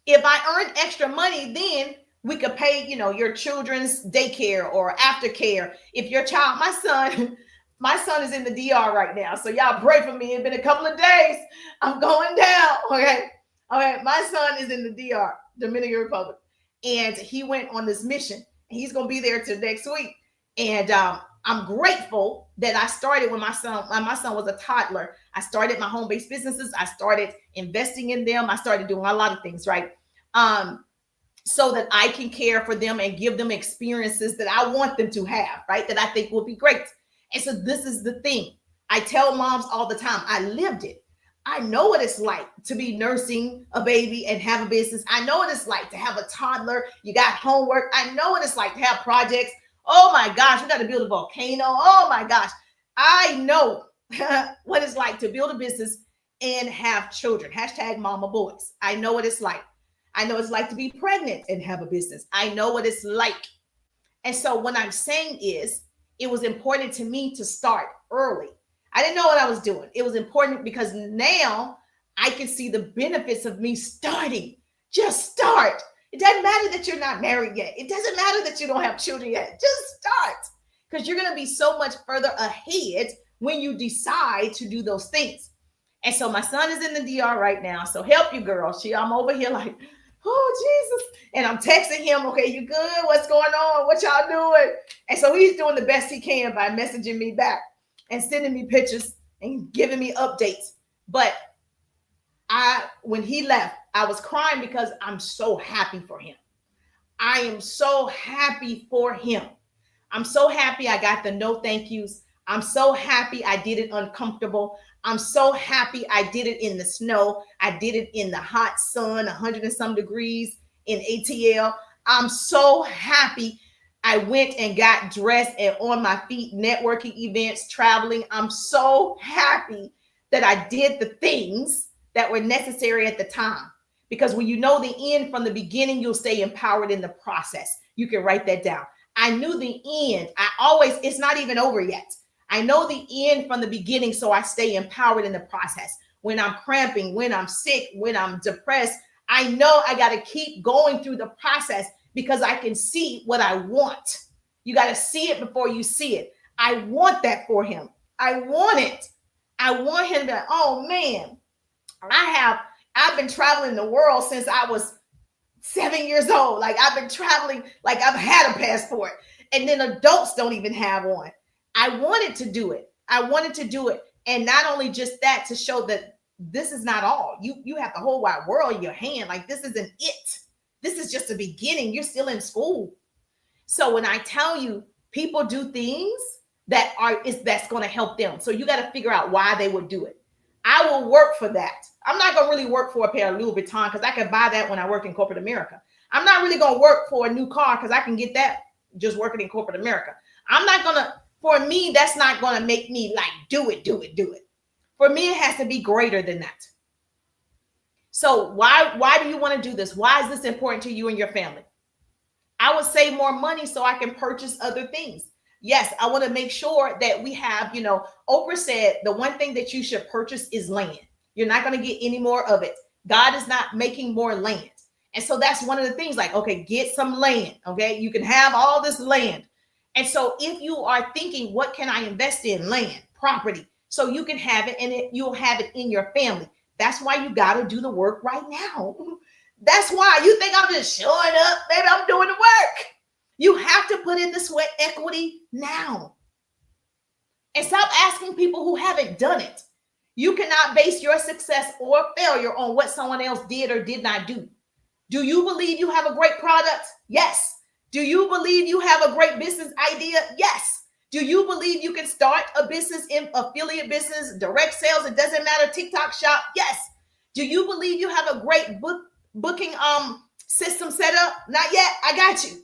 [SPEAKER 1] If I earned extra money, then we could pay, your children's daycare or aftercare. If your child, my son is in the DR right now. So y'all pray for me. It's been a couple of days. I'm going down. Okay. All right. My son is in the DR, Dominican Republic. And he went on this mission. He's going to be there till next week. And I'm grateful that I started when my son was a toddler. I started my home-based businesses. I started investing in them. I started doing a lot of things, right? So that I can care for them and give them experiences that I want them to have, right? That I think will be great. And so this is the thing. I tell moms all the time, I lived it. I know what it's like to be nursing a baby and have a business. I know what it's like to have a toddler. You got homework. I know what it's like to have projects. Oh my gosh, we got to build a volcano. Oh my gosh. I know what it's like to build a business and have children. Hashtag mama boys. I know what it's like. I know what it's like to be pregnant and have a business. I know what it's like. And so what I'm saying is, it was important to me to start early. I didn't know what I was doing. It was important because now I can see the benefits of me starting. Just start. It doesn't matter that you're not married yet. It doesn't matter that you don't have children yet. Just start, because you're going to be so much further ahead when you decide to do those things. And so my son is in the DR right now. So help you, girl. I'm over here like, oh, Jesus. And I'm texting him, okay, you good? What's going on? What y'all doing? And so he's doing the best he can by messaging me back and sending me pictures and giving me updates. But when he left, I was crying because I'm so happy for him. I am so happy for him. I'm so happy I got the no thank yous. I'm so happy I did it uncomfortable. I'm so happy I did it in the snow. I did it in the hot sun, 100 and some degrees in ATL. I'm so happy I went and got dressed and on my feet, networking events, traveling. I'm so happy that I did the things that were necessary at the time. Because when you know the end from the beginning, you'll stay empowered in the process. You can write that down. I knew the end. It's not even over yet. I know the end from the beginning, so I stay empowered in the process. When I'm cramping, when I'm sick, when I'm depressed, I know I got to keep going through the process because I can see what I want. You got to see it before you see it. I want that for him. I want it. I want him to, oh man, I've been traveling the world since I was 7 years old. Like I've been traveling, like I've had a passport, and then adults don't even have one. I wanted to do it. And not only just that, to show that this is not all. You have the whole wide world in your hand. Like this isn't it. This is just the beginning. You're still in school. So when I tell you people do things that's going to help them. So you got to figure out why they would do it. I will work for that. I'm not going to really work for a pair of Louis Vuitton because I can buy that when I work in corporate America. I'm not really going to work for a new car because I can get that just working in corporate America. For me, that's not going to make me like, do it. For me, it has to be greater than that. So why do you want to do this? Why is this important to you and your family? I would save more money so I can purchase other things. Yes, I want to make sure that we have, Oprah said the one thing that you should purchase is land. You're not going to get any more of it. God is not making more land. And so that's one of the things, like, okay, get some land. Okay. You can have all this land. And so if you are thinking, what can I invest in? Land, property, so you can have it and you'll have it in your family. That's why you got to do the work right now. That's why you think I'm just showing up. Maybe I'm doing the work. You have to put in the sweat equity now. And stop asking people who haven't done it. You cannot base your success or failure on what someone else did or did not do. Do you believe you have a great product? Yes. Do you believe you have a great business idea? Yes. Do you believe you can start a business, in affiliate business, direct sales? It doesn't matter. TikTok shop? Yes. Do you believe you have a great booking system set up? Not yet. I got you.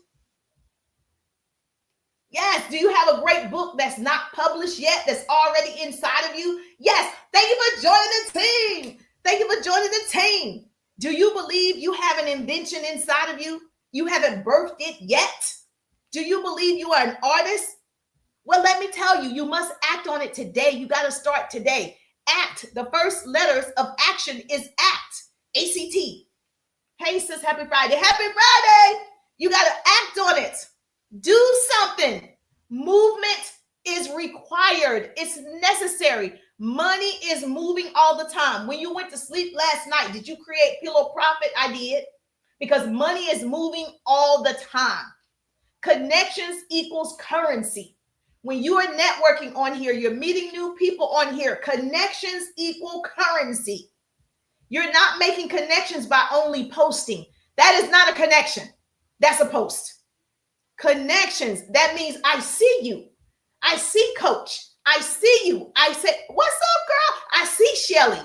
[SPEAKER 1] Yes. Do you have a great book that's not published yet, that's already inside of you? Yes. Thank you for joining the team. Thank you for joining the team. Do you believe you have an invention inside of you? You haven't birthed it yet? Do you believe you are an artist? Well, let me tell you, you must act on it today. You got to start today. Act. The first letters of action is act. ACT. Hey, sis, happy Friday. Happy Friday. You got to act on it. Do something. Movement is required. It's necessary. Money is moving all the time. When you went to sleep last night, did you create Pillow Profit? I did. Because money is moving all the time. Connections equals currency. When you are networking on here, you're meeting new people on here. Connections equal currency. You're not making connections by only posting. That is not a connection. That's a post. Connections, that means I see you. I see Coach. I see you. I say, what's up, girl? I see Shelly.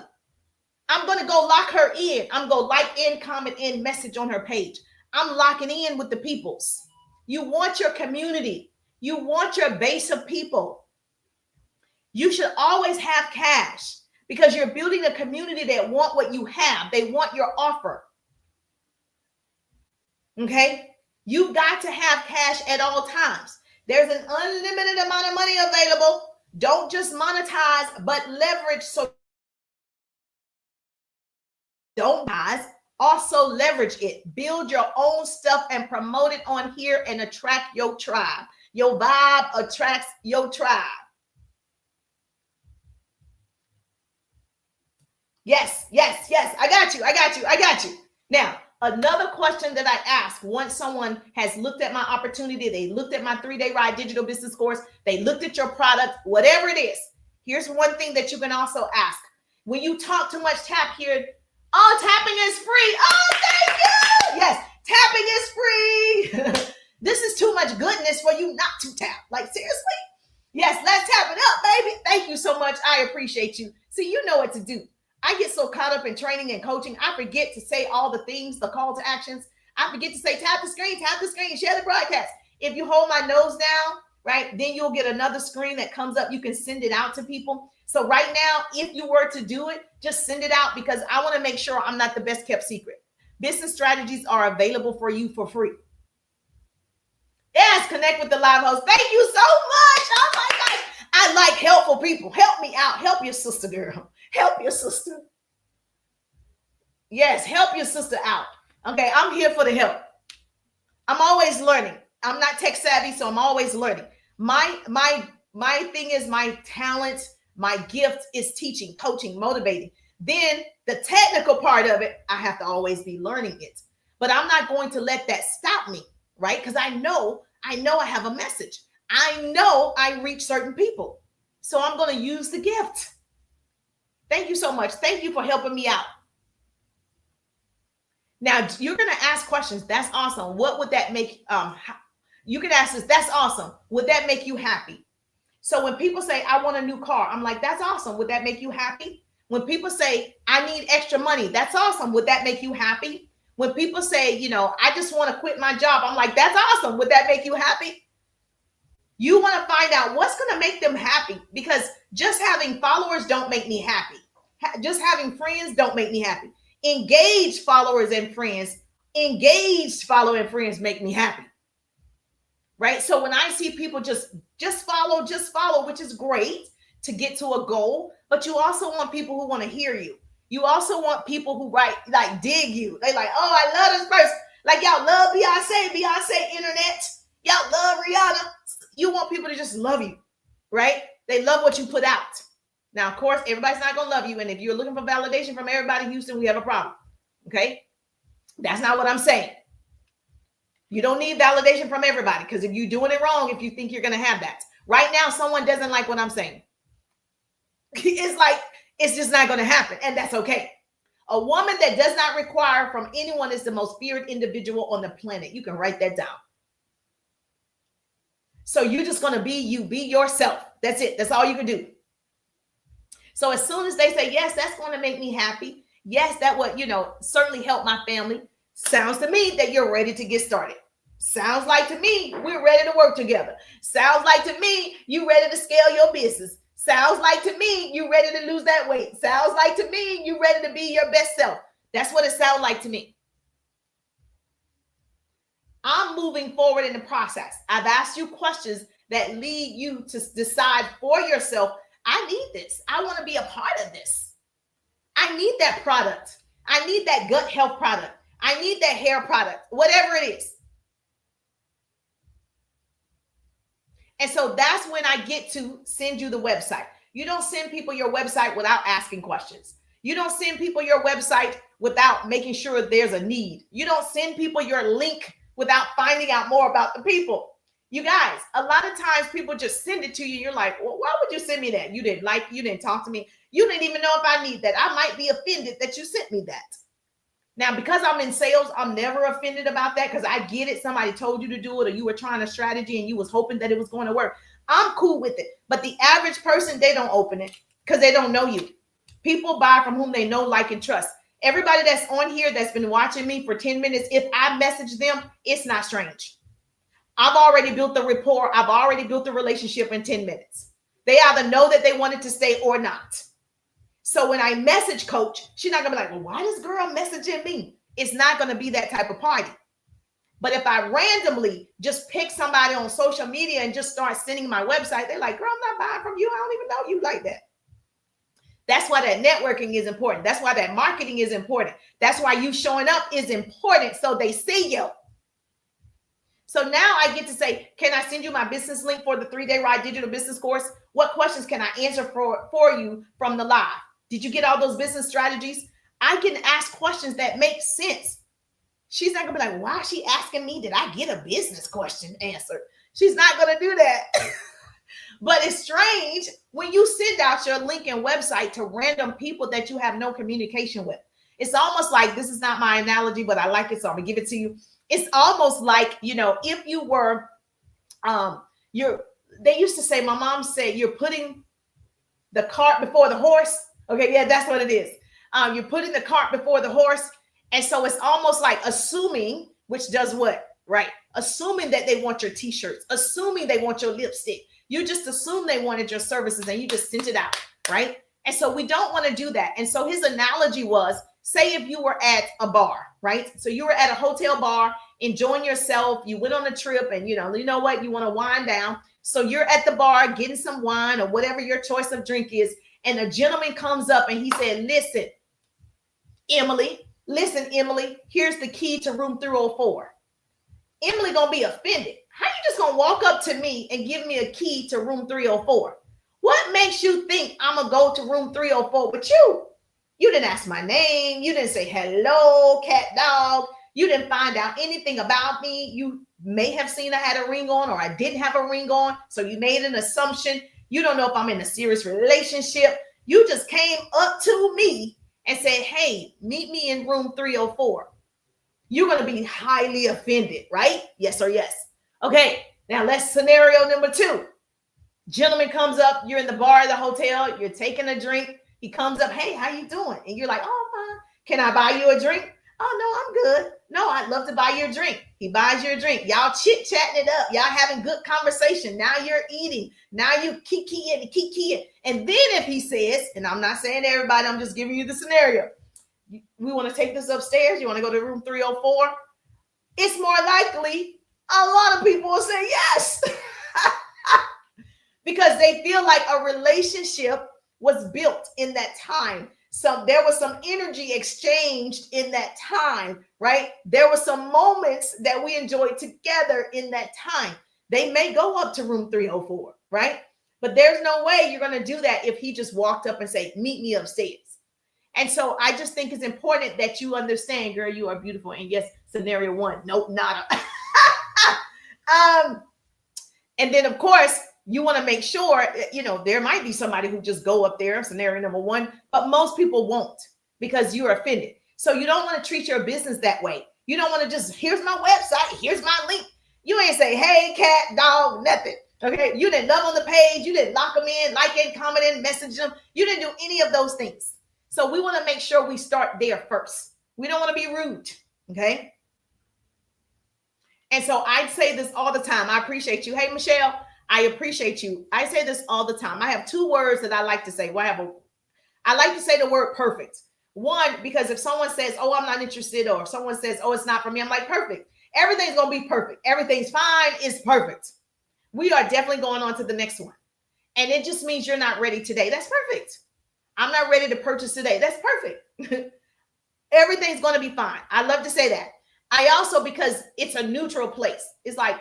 [SPEAKER 1] I'm going to go lock her in. I'm going to like in, comment in, message on her page. I'm locking in with the peoples. You want your community. You want your base of people. You should always have cash because you're building a community that want what you have. They want your offer. Okay? You've got to have cash at all times. There's an unlimited amount of money available. Don't just monetize, but leverage. So don't guys, also leverage it. Build your own stuff and promote it on here and attract your tribe. Your vibe attracts your tribe. Yes, yes, yes. I got you. I got you. I got you. Now, another question that I ask once someone has looked at my opportunity, they looked at my 3-day ride digital business course, they looked at your product, whatever it is. Here's one thing that you can also ask. When you talk too much, tap here. Oh, tapping is free. Oh, thank you. Yes, tapping is free. This is too much goodness for you not to tap. Like, seriously? Yes, let's tap it up, baby. Thank you so much. I appreciate you. See, you know what to do. I get so caught up in training and coaching, I forget to say all the things, the call to actions. I forget to say, tap the screen, share the broadcast. If you hold my nose down, right, then you'll get another screen that comes up. You can send it out to people. So right now, if you were to do it, just send it out because I want to make sure I'm not the best kept secret. Business strategies are available for you for free. Yes, connect with the live host. Thank you so much. Oh my gosh. I like helpful people. Help me out. Help your sister, girl. Help your sister. Yes, help your sister out. Okay, I'm here for the help. I'm always learning. I'm not tech savvy, so I'm always learning. My thing is my talent, my gift is teaching, coaching, motivating. Then the technical part of it, I have to always be learning it. But I'm not going to let that stop me, right? Because I know I have a message. I know I reach certain people. So I'm going to use the gift. Thank you so much. Thank you for helping me out. Now, you're going to ask questions. That's awesome. What would that make? You can ask this. That's awesome. Would that make you happy? So when people say, I want a new car, I'm like, that's awesome. Would that make you happy? When people say, I need extra money, that's awesome. Would that make you happy? When people say, I just want to quit my job, I'm like, that's awesome. Would that make you happy? You want to find out what's going to make them happy, because just having followers don't make me happy. Just having friends don't make me happy. Engaged followers and friends, engaged follower and friends make me happy. Right? So when I see people just follow, which is great to get to a goal, but you also want people who want to hear you. You also want people who dig you. They like, oh, I love this person. Like, y'all love Beyonce internet. Y'all love Rihanna. You want people to just love you, right? They love what you put out. Now, of course, everybody's not going to love you. And if you're looking for validation from everybody in Houston, we have a problem. Okay? That's not what I'm saying. You don't need validation from everybody, because if you're doing it wrong, if you think you're going to have that. Right now, someone doesn't like what I'm saying. It's like, it's just not going to happen. And that's okay. A woman that does not require from anyone is the most feared individual on the planet. You can write that down. So you're just going to be you, be yourself. That's it. That's all you can do. So as soon as they say, yes, that's going to make me happy. Yes, that would, certainly help my family. Sounds to me that you're ready to get started. Sounds like to me, we're ready to work together. Sounds like to me, you ready to scale your business. Sounds like to me, you ready to lose that weight. Sounds like to me, you ready to be your best self. That's what it sounds like to me. I'm moving forward in the process. I've asked you questions that lead you to decide for yourself, I need this. I want to be a part of this. I need that product. I need that gut health product. I need that hair product, whatever it is. And so that's when I get to send you the website. You don't send people your website without asking questions. You don't send people your website without making sure there's a need. You don't send people your link without finding out more about the people. You guys, a lot of times people just send it to you. You're like, well, why would you send me that? You didn't talk to me. You didn't even know if I need that. I might be offended that you sent me that. Now, because I'm in sales, I'm never offended about that because I get it. Somebody told you to do it or you were trying a strategy and you was hoping that it was going to work. I'm cool with it. But the average person, they don't open it because they don't know you. People buy from whom they know, like, and trust. Everybody that's on here that's been watching me for 10 minutes, if I message them, it's not strange. I've already built the rapport. I've already built the relationship in 10 minutes. They either know that they wanted to stay or not. So when I message coach, she's not going to be like, well, why is girl messaging me? It's not going to be that type of party. But if I randomly just pick somebody on social media and just start sending my website, they're like, girl, I'm not buying from you. I don't even know you like that. That's why that networking is important. That's why that marketing is important. That's why you showing up is important. So they see you. So now I get to say, can I send you my business link for the 3-day ride digital business course? What questions can I answer for you from the live? Did you get all those business strategies? I can ask questions that make sense. She's not gonna be like, why is she asking me? Did I get a business question answered? She's not gonna do that. But it's strange when you send out your link and website to random people that you have no communication with. It's almost like, this is not my analogy, but I like it, so I'm gonna give it to you. It's almost like, if you were, they used to say, my mom said, you're putting the cart before the horse. Okay, yeah, that's what it is. You're putting the cart before the horse. And so it's almost like assuming, which does what, right? Assuming that they want your t-shirts, assuming they want your lipstick. You just assume they wanted your services and you just sent it out, right? And so we don't want to do that. And so his analogy was, say if you were at a bar, right? So you were at a hotel bar, enjoying yourself. You went on a trip and you know what? You want to wind down. So you're at the bar getting some wine or whatever your choice of drink is. And a gentleman comes up and he said, listen, Emily, here's the key to room 304. Emily gonna be offended. How you just gonna walk up to me and give me a key to room 304? What makes you think I'm gonna go to room 304 with you? You didn't ask my name. You didn't say hello, cat, dog. You didn't find out anything about me. You may have seen I had a ring on or I didn't have a ring on. So you made an assumption. You don't know if I'm in a serious relationship. You just came up to me and said, hey, meet me in room 304. You're going to be highly offended, right? Yes or yes. Okay, now let's scenario number 2. Gentleman comes up. You're in the bar of the hotel. You're taking a drink. He comes up. Hey, how you doing? And you're like, oh, fine. Can I buy you a drink? Oh, no, I'm good. No, I'd love to buy you a drink. He buys you a drink. Y'all chit-chatting it up. Y'all having good conversation. Now you're eating. Now you kiki. And then if he says, and I'm not saying everybody, I'm just giving you the scenario. We want to take this upstairs. You want to go to room 304? It's more likely a lot of people will say yes. Because they feel like a relationship was built in that time. So there was some energy exchanged in that time, right? There were some moments that we enjoyed together in that time. They may go up to room 304, right? But there's no way you're going to do that if he just walked up and say, meet me upstairs. And so I just think it's important that you understand, girl, you are beautiful. And yes, scenario 1, nope, nada. And then of course, you want to make sure, there might be somebody who just go up there, scenario number 1, but most people won't because you're offended. So you don't want to treat your business that way. You don't want to just, here's my website, here's my link. You ain't say, hey, cat, dog, nothing. Okay. You didn't love on the page. You didn't lock them in, like it, comment in, message them. You didn't do any of those things. So we want to make sure we start there first. We don't want to be rude. Okay. And so I say this all the time. I appreciate you. Hey, Michelle, I appreciate you. I say this all the time. I have two words that I like to say. Well, I like to say the word perfect. One, because if someone says, oh, I'm not interested, or someone says, oh, it's not for me, I'm like, perfect. Everything's going to be perfect. Everything's fine. It's perfect. We are definitely going on to the next one. And it just means you're not ready today. That's perfect. I'm not ready to purchase today. That's perfect. Everything's going to be fine. I love to say that. I also, because it's a neutral place, it's like,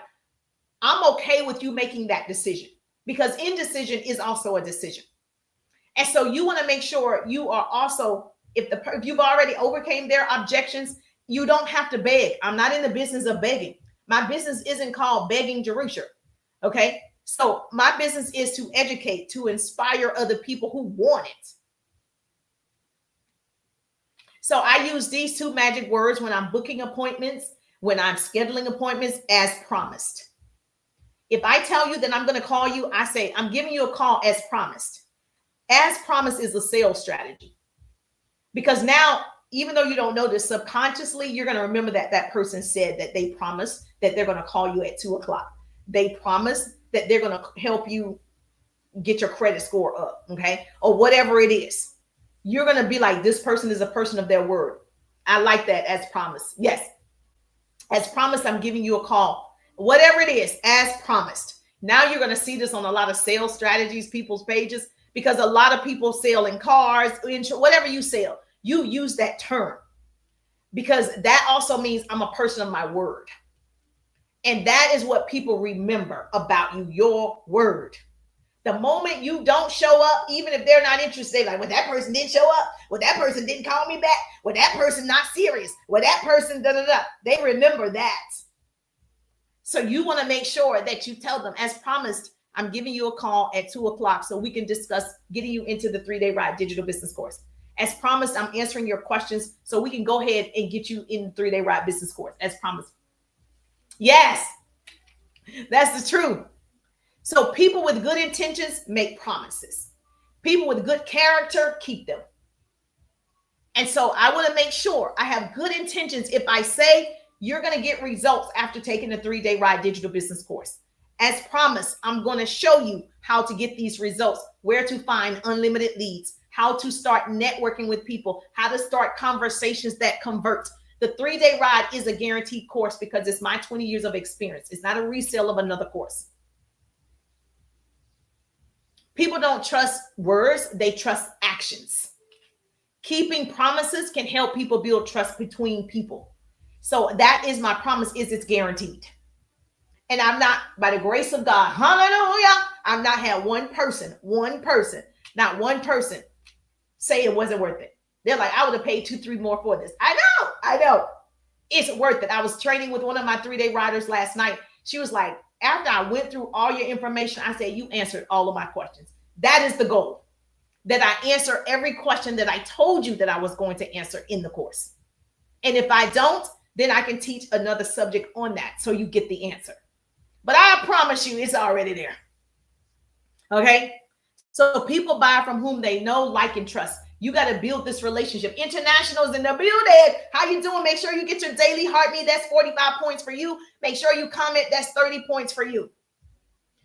[SPEAKER 1] I'm okay with you making that decision, because indecision is also a decision. And so you want to make sure you are also, if you've already overcame their objections, you don't have to beg. I'm not in the business of begging. My business isn't called Begging Jerusha. Okay. So my business is to educate, to inspire other people who want it. So I use these two magic words when I'm booking appointments, when I'm scheduling appointments, as promised. If I tell you that I'm going to call you, I say, I'm giving you a call as promised. As promised is a sales strategy. Because now, even though you don't know this, subconsciously, you're going to remember that that person said that they promised that they're going to call you at 2:00. They promised that they're going to help you get your credit score up, okay? Or whatever it is. You're going to be like, this person is a person of their word. I like that, as promised. Yes. As promised, I'm giving you a call. Whatever it is, as promised. Now you're going to see this on a lot of sales strategies, people's pages, because a lot of people sell in cars, whatever you sell, you use that term, because that also means I'm a person of my word. And that is what people remember about you, your word. The moment you don't show up, even if they're not interested, like, well, that person didn't show up, well, that person didn't call me back, well, that person not serious, well, that person, da-da-da. They remember that. So you want to make sure that you tell them, as promised, I'm giving you a call at 2:00 so we can discuss getting you into the 3-day ride digital business course. As promised, I'm answering your questions so we can go ahead and get you in the 3-day ride business course. As promised. Yes, that's the truth. So people with good intentions make promises. People with good character keep them. And so I want to make sure I have good intentions. If I say you're going to get results after taking the 3-day ride digital business course, as promised, I'm going to show you how to get these results, where to find unlimited leads, how to start networking with people, how to start conversations that convert. The 3-day ride is a guaranteed course because it's my 20 years of experience. It's not a resale of another course. People don't trust words, they trust actions. Keeping promises can help people build trust between people. So that is my promise, is it's guaranteed. And I'm not, by the grace of God, hallelujah, I've not had one person, not one person say it wasn't worth it. They're like, I would have paid 2-3 more for this. I know. It's worth it. I was training with one of my 3-day riders last night. She was like, after I went through all your information, I said, you answered all of my questions. That is the goal, that I answer every question that I told you that I was going to answer in the course. And if I don't, then I can teach another subject on that so you get the answer. But I promise you, it's already there. Okay? So people buy from whom they know, like, and trust. You got to build this relationship. Internationals in the building. How you doing? Make sure you get your daily heartbeat. That's 45 points for you. Make sure you comment. That's 30 points for you.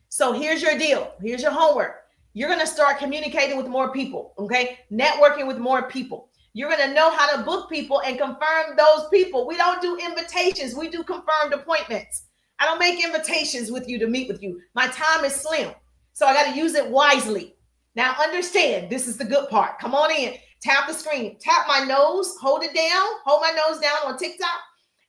[SPEAKER 1] So here's your deal. Here's your homework. You're going to start communicating with more people. Okay? Networking with more people. You're going to know how to book people and confirm those people. We don't do invitations. We do confirmed appointments. I don't make invitations with you to meet with you. My time is slim. So I got to use it wisely. Now understand, this is the good part. Come on in, tap the screen, tap my nose, hold it down, hold my nose down on TikTok,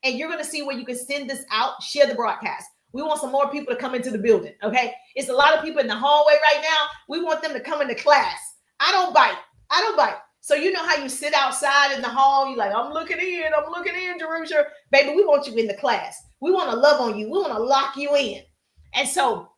[SPEAKER 1] and you're going to see where you can send this out, share the broadcast. We want some more people to come into the building, okay? It's a lot of people in the hallway right now. We want them to come into class. I don't bite. So you know how you sit outside in the hall, you're like, I'm looking in, Jerusha. Baby, we want you in the class. We want to love on you. We want to lock you in. And so,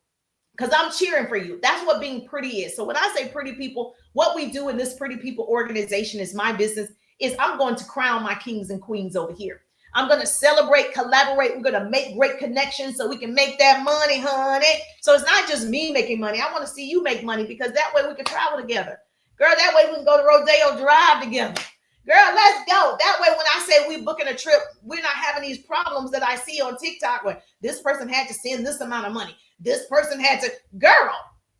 [SPEAKER 1] because I'm cheering for you. That's what being pretty is. So when I say pretty people, what we do in this pretty people organization is my business, is I'm going to crown my kings and queens over here. I'm going to celebrate, collaborate. We're going to make great connections so we can make that money, honey. So it's not just me making money. I want to see you make money because that way we can travel together. Girl, that way we can go to Rodeo Drive together. Girl, let's go. That way, when I say we booking a trip, we're not having these problems that I see on TikTok where this person had to send this amount of money. This person had to, girl,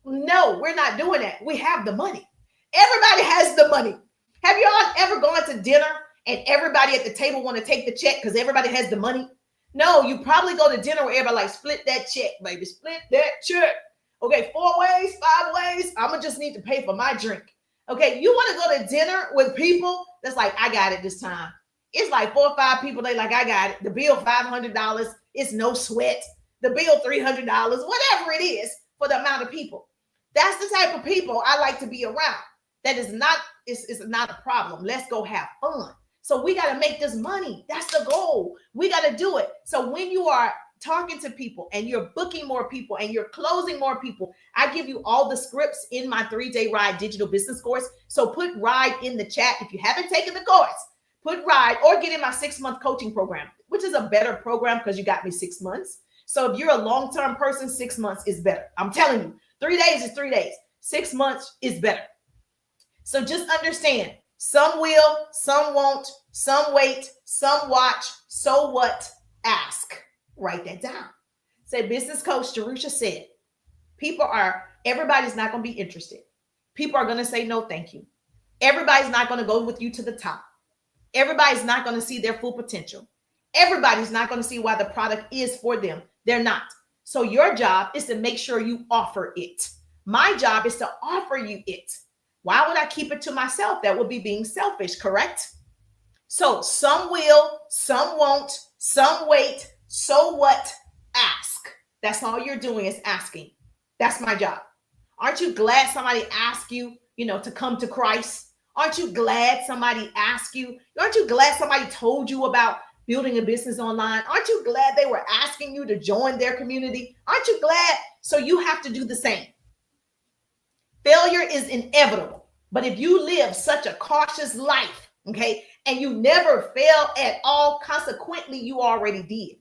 [SPEAKER 1] no, we're not doing that. We have the money. Everybody has the money. Have y'all ever gone to dinner and everybody at the table want to take the check because everybody has the money? No, you probably go to dinner where everybody like, split that check, baby. Split that check. Okay, 4 ways, 5 ways. I'm going to just need to pay for my drink. Okay, you want to go to dinner with people that's like, I got it this time. It's like 4 or 5 people. They like, I got it. The bill $500. It's no sweat. The bill $300. Whatever it is for the amount of people. That's the type of people I like to be around. That is not, it's not a problem. Let's go have fun. So we got to make this money. That's the goal. We got to do it. So when you are talking to people and you're booking more people and you're closing more people, I give you all the scripts in my 3-day RIDE digital business course. So put RIDE in the chat. If you haven't taken the course, put RIDE or get in my 6-month coaching program, which is a better program because you got me 6 months. So if you're a long-term person, 6 months is better. I'm telling you, 3 days is 3 days. 6 months is better. So just understand, some will, some won't, some wait, some watch. So what? Ask. Write that down. Say, business coach Jerusha said, everybody's not going to be interested. People are going to say, no, thank you. Everybody's not going to go with you to the top. Everybody's not going to see their full potential. Everybody's not going to see why the product is for them. They're not. So your job is to make sure you offer it. My job is to offer you it. Why would I keep it to myself? That would be being selfish, correct? So some will, some won't, some wait. So what? Ask. That's all you're doing is asking. That's my job. Aren't you glad somebody asked you, to come to Christ? Aren't you glad somebody asked you? Aren't you glad somebody told you about building a business online? Aren't you glad they were asking you to join their community? Aren't you glad? So you have to do the same. Failure is inevitable. But if you live such a cautious life, okay, and you never fail at all, consequently, you already did.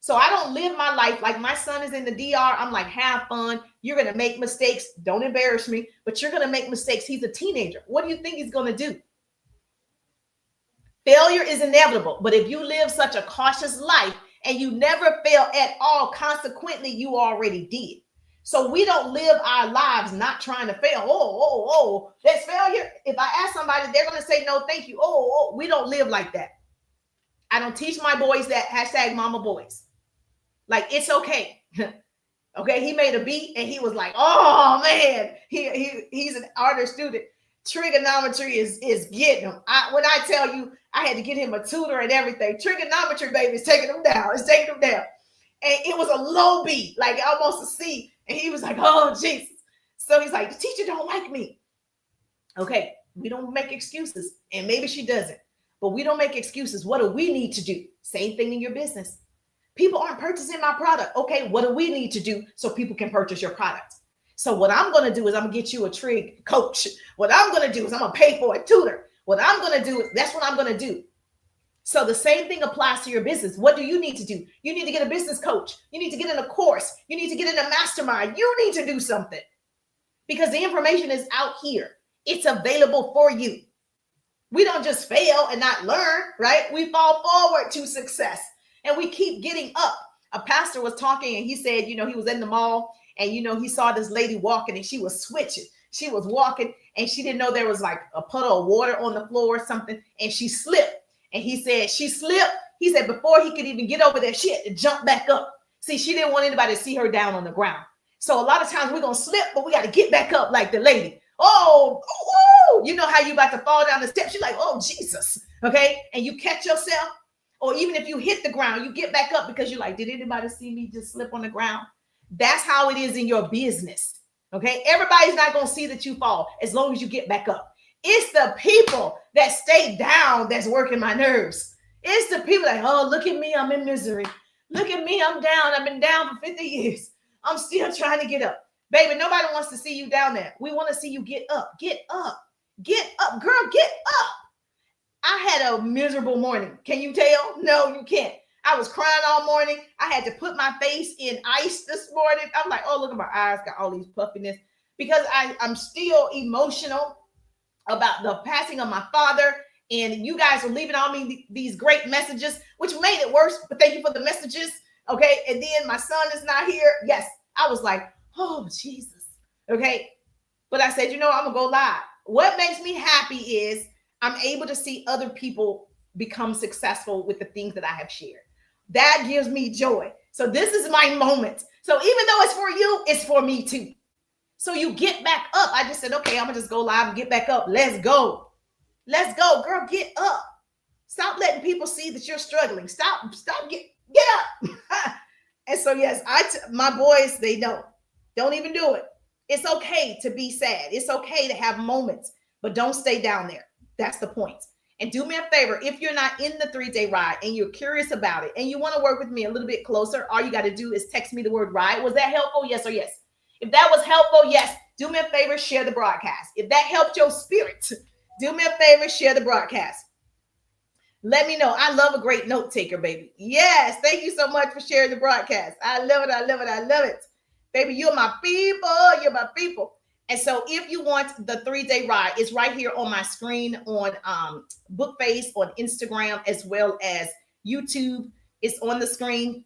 [SPEAKER 1] So I don't live my life like my son is in the DR. I'm like, have fun. You're going to make mistakes. Don't embarrass me, but you're going to make mistakes. He's a teenager. What do you think he's going to do? Failure is inevitable. But if you live such a cautious life and you never fail at all, consequently, you already did. So we don't live our lives not trying to fail. That's failure. If I ask somebody, they're going to say, no, thank you. We don't live like that. I don't teach my boys that #mama-boys. Like, it's okay. Okay, he made a beat and he was like, oh man, he's an art student. Trigonometry is getting him. When I tell you, I had to get him a tutor and everything. Trigonometry, baby, is taking him down. It's taking him down. And it was a low beat, like almost a C. And he was like, oh, Jesus. So he's like, the teacher don't like me. Okay, we don't make excuses. And maybe she doesn't. But we don't make excuses. What do we need to do? Same thing in your business. People aren't purchasing my product. Okay, what do we need to do so people can purchase your product? So what I'm going to do is I'm going to get you a trig coach. What I'm going to do is I'm going to pay for a tutor. What I'm going to do, that's what I'm going to do. So the same thing applies to your business. What do you need to do? You need to get a business coach. You need to get in a course. You need to get in a mastermind. You need to do something because the information is out here. It's available for you. We don't just fail and not learn, right? We fall forward to success and we keep getting up. A pastor was talking and he said, he was in the mall and, he saw this lady walking and she was switching. She was walking and she didn't know there was like a puddle of water on the floor or something. And she slipped. And he said, she slipped. He said, before he could even get over there, she had to jump back up. See, she didn't want anybody to see her down on the ground. So a lot of times we're going to slip, but we got to get back up like the lady. You know how you about to fall down the steps. You're like, oh, Jesus. Okay. And you catch yourself. Or even if you hit the ground, you get back up because you're like, did anybody see me just slip on the ground? That's how it is in your business. Okay. Everybody's not going to see that you fall as long as you get back up. It's the people that stay down that's working my nerves. It's the people that, oh, look at me, I'm in misery. Look at me, I'm down. I've been down for 50 years. I'm still trying to get up. Baby, nobody wants to see you down there. We want to see you get up. Get up. Get up. Girl, get up. I had a miserable morning. Can you tell? No, you can't. I was crying all morning. I had to put my face in ice this morning. I'm like, oh, look at my eyes, got all these puffiness because I'm still emotional about the passing of my father. And you guys are leaving on me these great messages, which made it worse. But thank you for the messages. Okay. And then my son is not here. Yes. I was like, oh, Jesus. Okay. But I said, I'm going to go live. What makes me happy is I'm able to see other people become successful with the things that I have shared. That gives me joy. So this is my moment. So even though it's for you, it's for me too. So you get back up. I just said, okay, I'm going to just go live and get back up. Let's go. Let's go, girl, get up. Stop letting people see that you're struggling. Stop, get up. And so, yes, my boys, they don't even do it. It's okay to be sad. It's okay to have moments, but don't stay down there. That's the point. And do me a favor, if you're not in the 3-day ride and you're curious about it and you want to work with me a little bit closer, all you got to do is text me the word ride. Was that helpful? Yes or yes? If that was helpful, yes, do me a favor, share the broadcast. If that helped your spirit, do me a favor, share the broadcast. Let me know. I love a great note taker, baby. Yes, thank you so much for sharing the broadcast. I love it. I love it. I love it. Baby, you're my people. You're my people. And so if you want the 3-day ride, it's right here on my screen on Bookface, on Instagram, as well as YouTube. It's on the screen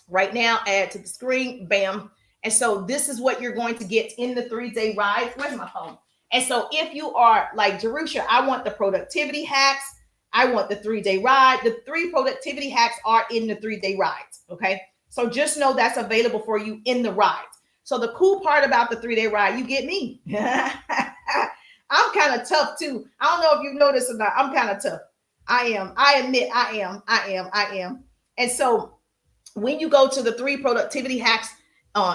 [SPEAKER 1] right now. Add to the screen. Bam. And so this is what you're going to get in the 3-day ride. Where's my phone? And so if you are like Jerusha, I want the productivity hacks. I want the 3-day ride. The 3 productivity hacks are in the 3-day rides. Okay. So just know that's available for you in the rides. So the cool part about the 3-day ride, you get me. I'm kind of tough too. I don't know if you've noticed or not. I'm kind of tough. I am. I admit I am. And so when you go to the 3 productivity hacks,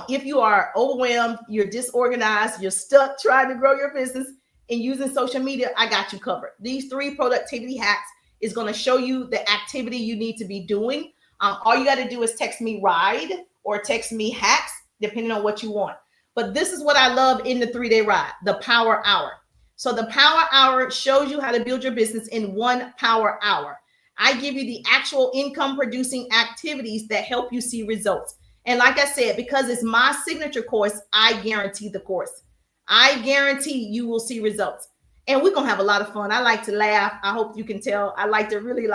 [SPEAKER 1] if you are overwhelmed, you're disorganized, you're stuck trying to grow your business and using social media, I got you covered. These 3 productivity hacks is going to show you the activity you need to be doing. All you got to do is text me ride or text me hacks, depending on what you want. But this is what I love in the 3-day ride, the power hour. So the power hour shows you how to build your business in 1 power hour. I give you the actual income producing activities that help you see results. And like I said, because it's my signature course, I guarantee the course. I guarantee you will see results. And we're going to have a lot of fun. I like to laugh. I hope you can tell. I like to really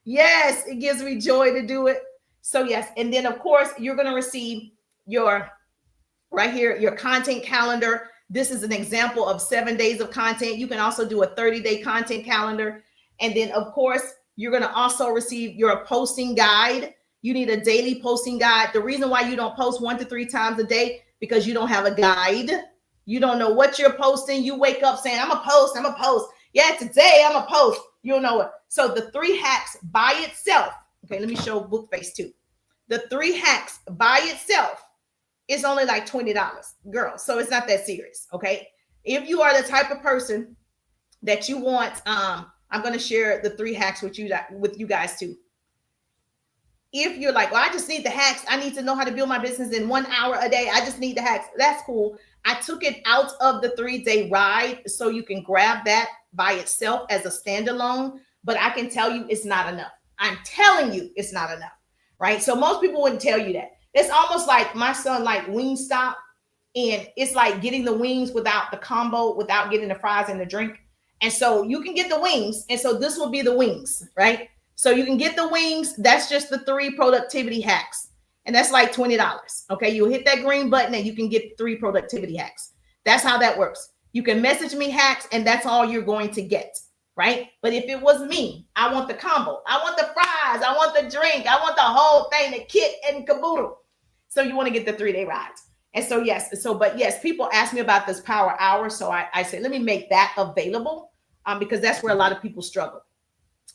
[SPEAKER 1] yes, it gives me joy to do it. So yes. And then of course, you're going to receive your right here, your content calendar. This is an example of 7 days of content. You can also do a 30-day content calendar. And then of course, you're going to also receive your posting guide. You need a daily posting guide. The reason why you don't post 1 to 3 times a day, because you don't have a guide. You don't know what you're posting. You wake up saying, I'm a post. Yeah, today I'm a post. You don't know it. So the 3 hacks by itself. Okay, let me show Bookface too. The 3 hacks by itself is only like $20, girl. So it's not that serious. Okay. If you are the type of person that you want, I'm going to share the 3 hacks with you guys too. If you're like, well, I just need the hacks. I need to know how to build my business in 1 hour a day. I just need the hacks. That's cool. I took it out of the 3-day ride so you can grab that by itself as a standalone, but I can tell you it's not enough. I'm telling you it's not enough, right? So most people wouldn't tell you that. It's almost like my son like Wingstop, and it's like getting the wings without the combo, without getting the fries and the drink. And so you can get the wings. And so this will be the wings, right? So you can get the wings. That's just the 3 productivity hacks. And that's like $20. Okay. You hit that green button and you can get 3 productivity hacks. That's how that works. You can message me hacks and that's all you're going to get. Right. But if it was me, I want the combo. I want the fries. I want the drink. I want the whole thing, the kit and caboodle. So you want to get the 3-day rides. And so, yes. But yes, people ask me about this power hour. So I said, let me make that available because that's where a lot of people struggle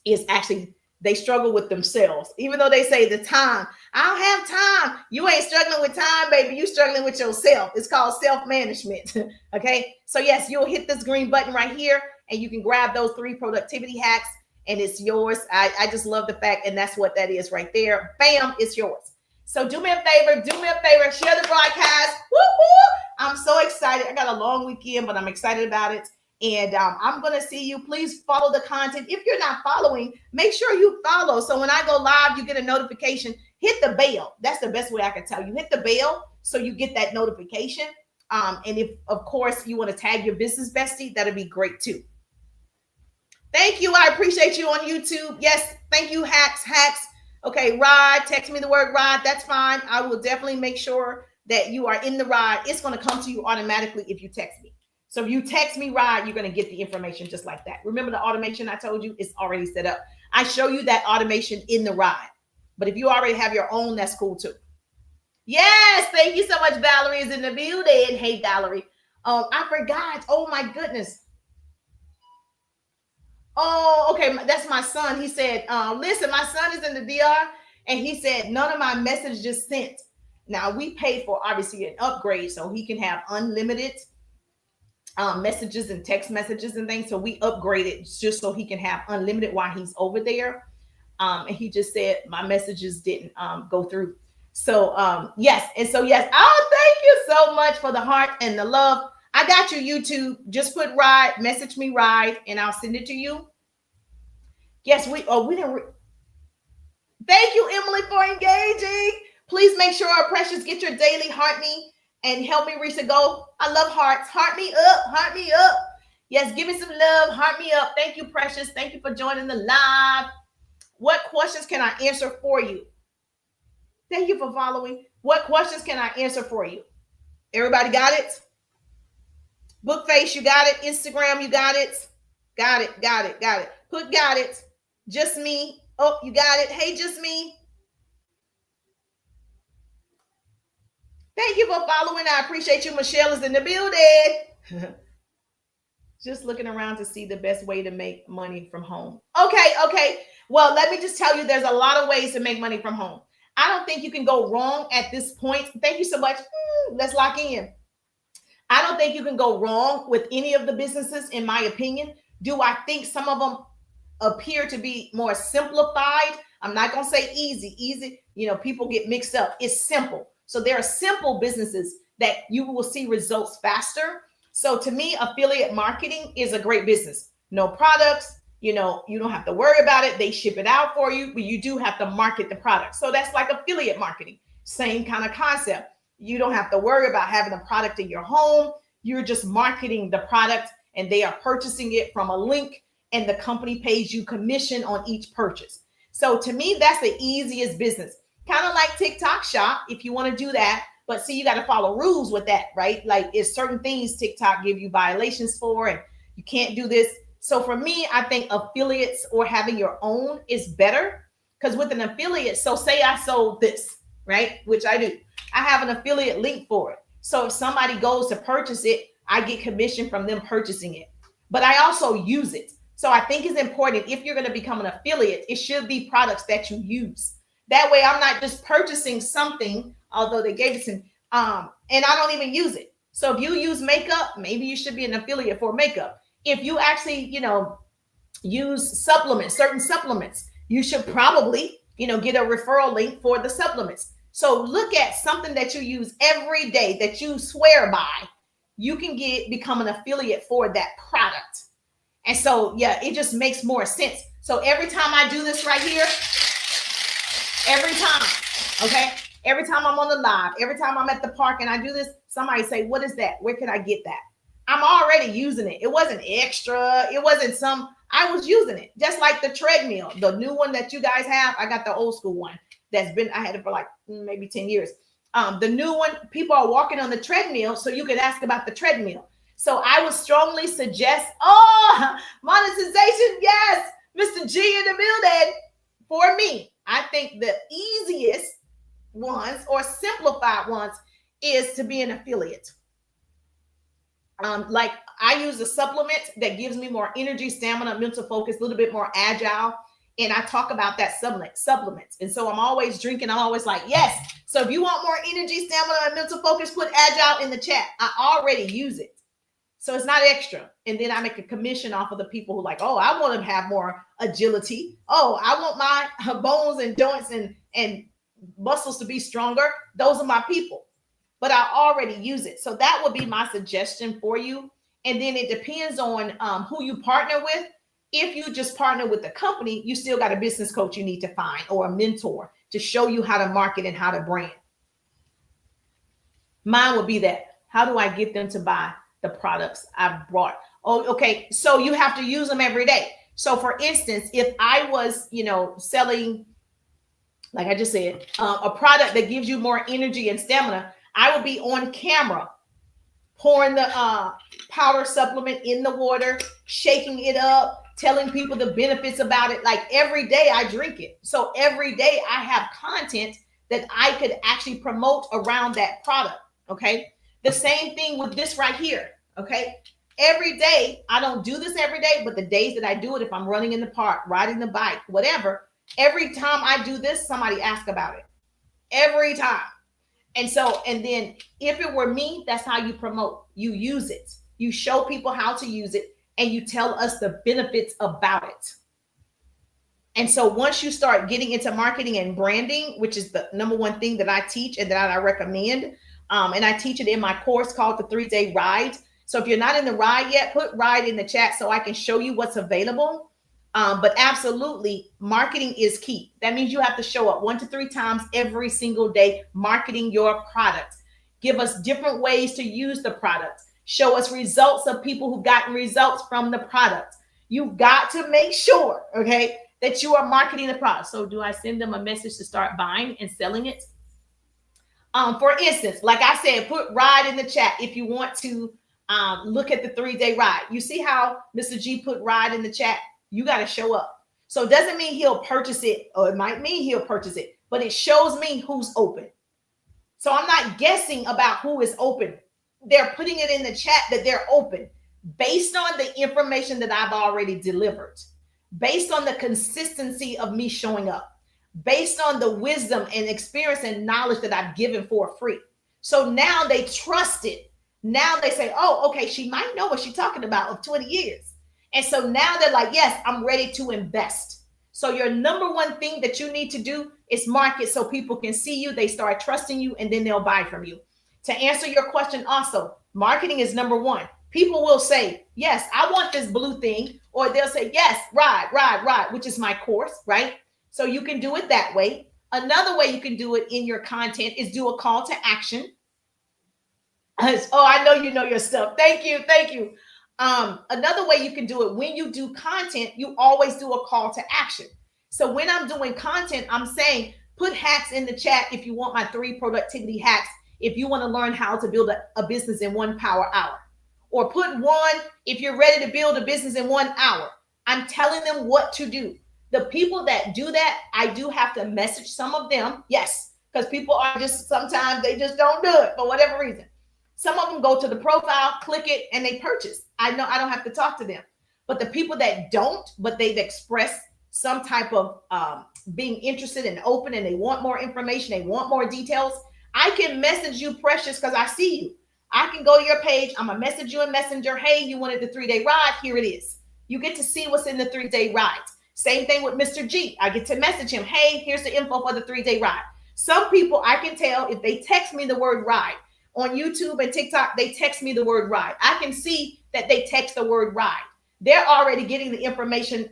[SPEAKER 1] is actually they struggle with themselves, even though they say the time. I don't have time. You ain't struggling with time, baby. You struggling with yourself. It's called self-management. Okay. So yes, you'll hit this green button right here and you can grab those 3 productivity hacks and it's yours. I just love the fact. And that's what that is right there. Bam, it's yours. So do me a favor, share the broadcast. Woo-hoo! I'm so excited. I got a long weekend, but I'm excited about it. And I'm going to see you. Please follow the content. If you're not following, make sure you follow. So when I go live, you get a notification. Hit the bell. That's the best way I can tell you. Hit the bell so you get that notification. And if, of course, you want to tag your business bestie, that'd be great too. Thank you. I appreciate you on YouTube. Yes. Thank you, Hacks. Okay, ride. Text me the word ride. That's fine. I will definitely make sure that you are in the ride. It's going to come to you automatically if you text me. So if you text me ride, you're going to get the information just like that. Remember the automation I told you is already set up. I show you that automation in the ride. But if you already have your own, that's cool too. Yes, thank you so much. Valerie is in the building. Hey, Valerie. I forgot. Oh my goodness. Oh, okay. That's my son. He said, listen, my son is in the DR and he said, none of my messages sent. Now we paid for obviously an upgrade so he can have unlimited messages and text messages and things. So we upgraded just so he can have unlimited while he's over there. And he just said my messages didn't go through. So yes. And so yes. Oh, thank you so much for the heart and the love. I got you, YouTube. Just put ride, message me ride, and I'll send it to you. Yes, we didn't. Thank you, Emily, for engaging. Please make sure our Precious get your daily heart me and help me reach the goal. I love hearts. Heart me up. Heart me up. Yes, give me some love. Heart me up. Thank you, Precious. Thank you for joining the live. What questions can I answer for you? Thank you for following. What questions can I answer for you? Everybody got it? Bookface, you got it. Instagram, you got it. Got it. Put got it. Just me. Oh, you got it. Hey, just me. Thank you for following. I appreciate you. Michelle is in the building. Just looking around to see the best way to make money from home. Okay. Well, let me just tell you, there's a lot of ways to make money from home. I don't think you can go wrong at this point. Thank you so much. Let's lock in. I don't think you can go wrong with any of the businesses, in my opinion. Do I think some of them appear to be more simplified? I'm not going to say easy. People get mixed up. It's simple. So there are simple businesses that you will see results faster. So to me, affiliate marketing is a great business. No products, you don't have to worry about it. They ship it out for you, but you do have to market the product. So that's like affiliate marketing. Same kind of concept. You don't have to worry about having a product in your home. You're just marketing the product and they are purchasing it from a link and the company pays you commission on each purchase. So to me, that's the easiest business. Kind of like TikTok Shop if you want to do that. But see, you got to follow rules with that, right? Like it's certain things TikTok give you violations for and you can't do this. So for me, I think affiliates or having your own is better because with an affiliate, so say I sold this, right? Which I do. I have an affiliate link for it. So if somebody goes to purchase it, I get commission from them purchasing it. But I also use it. So I think it's important if you're going to become an affiliate, it should be products that you use. That way I'm not just purchasing something, although they gave it to me, and I don't even use it. So if you use makeup, maybe you should be an affiliate for makeup. If you actually, use supplements, certain supplements, you should probably, get a referral link for the supplements. So look at something that you use every day that you swear by. You can become an affiliate for that product. And so, yeah, it just makes more sense. So every time I do this right here, every time I'm on the live, every time I'm at the park and I do this, somebody say, what is that? Where can I get that? I'm already using it. It wasn't extra. It wasn't I was using it. Just like the treadmill, the new one that you guys have. I got the old school one I had it for like maybe 10 years. The new one, people are walking on the treadmill, so you could ask about the treadmill. So I would strongly suggest, monetization, yes, Mr. G in the building. For me, I think the easiest ones or simplified ones is to be an affiliate. Like I use a supplement that gives me more energy, stamina, mental focus, a little bit more agile. And I talk about that supplements. And so I'm always drinking. I'm always like, yes. So if you want more energy, stamina, and mental focus, put agile in the chat. I already use it. So it's not extra. And then I make a commission off of the people who like, I want to have more agility. I want my bones and joints and muscles to be stronger. Those are my people. But I already use it. So that would be my suggestion for you And then it depends on who you partner with. If you just partner with the company, you still got a business coach you need to find or a mentor to show you how to market and how to brand. Mine would be that. How do I get them to buy the products I've brought? Oh, okay. So you have to use them every day. So for instance, if I was, selling, like I just said, a product that gives you more energy and stamina, I would be on camera pouring the power supplement in the water, shaking it up, telling people the benefits about it. Like every day I drink it. So every day I have content that I could actually promote around that product. Okay. The same thing with this right here. Okay. Every day, I don't do this every day, but the days that I do it, if I'm running in the park, riding the bike, whatever, every time I do this, somebody asks about it. Every time. And then if it were me, that's how you promote. You use it. You show people how to use it and you tell us the benefits about it. And so once you start getting into marketing and branding, which is the number one thing that I teach and that I recommend, and I teach it in my course called the 3-Day Ride. So if you're not in the ride yet, put ride in the chat so I can show you what's available. But absolutely, marketing is key. That means you have to show up 1 to 3 times every single day, marketing your product. Give us different ways to use the product. Show us results of people who've gotten results from the product. You've got to make sure, okay, that you are marketing the product. So do I send them a message to start buying and selling it? For instance, like I said, put ride in the chat if you want to look at the 3-day ride. You see how Mr. G put ride in the chat? You got to show up. So it doesn't mean he'll purchase it, or it might mean he'll purchase it, but it shows me who's open. So I'm not guessing about who is open. They're putting it in the chat that they're open based on the information that I've already delivered, based on the consistency of me showing up, based on the wisdom and experience and knowledge that I've given for free. So now they trust it. Now they say, oh, okay, she might know what she's talking about of 20 years. And so now they're like, yes, I'm ready to invest. So your number one thing that you need to do is market so people can see you, they start trusting you, and then they'll buy from you. To answer your question also, marketing is number one. People will say, yes, I want this blue thing, or they'll say, yes, ride, which is my course, right? So you can do it that way. Another way you can do it in your content is do a call to action. Oh, I know you know your stuff. Thank you. Another way you can do it, when you do content, you always do a call to action. So when I'm doing content, I'm saying, put hacks in the chat if you want my 3 productivity hacks, if you want to learn how to build a business in 1 power hour. Or put 1 if you're ready to build a business in 1 hour. I'm telling them what to do. The people that do that, I do have to message some of them. Yes, because people are just, sometimes they just don't do it for whatever reason. Some of them go to the profile, click it, and they purchase. I know I don't have to talk to them. But the people that don't, but they've expressed some type of being interested and open, and they want more information, they want more details, I can message you, Precious, because I see you. I can go to your page. I'm going to message you in Messenger. Hey, you wanted the 3-day ride? Here it is. You get to see what's in the 3-day ride. Same thing with Mr. G. I get to message him. Hey, here's the info for the 3-day ride. Some people I can tell if they text me the word ride. On YouTube and TikTok, they text me the word ride. I can see that they text the word ride. They're already getting the information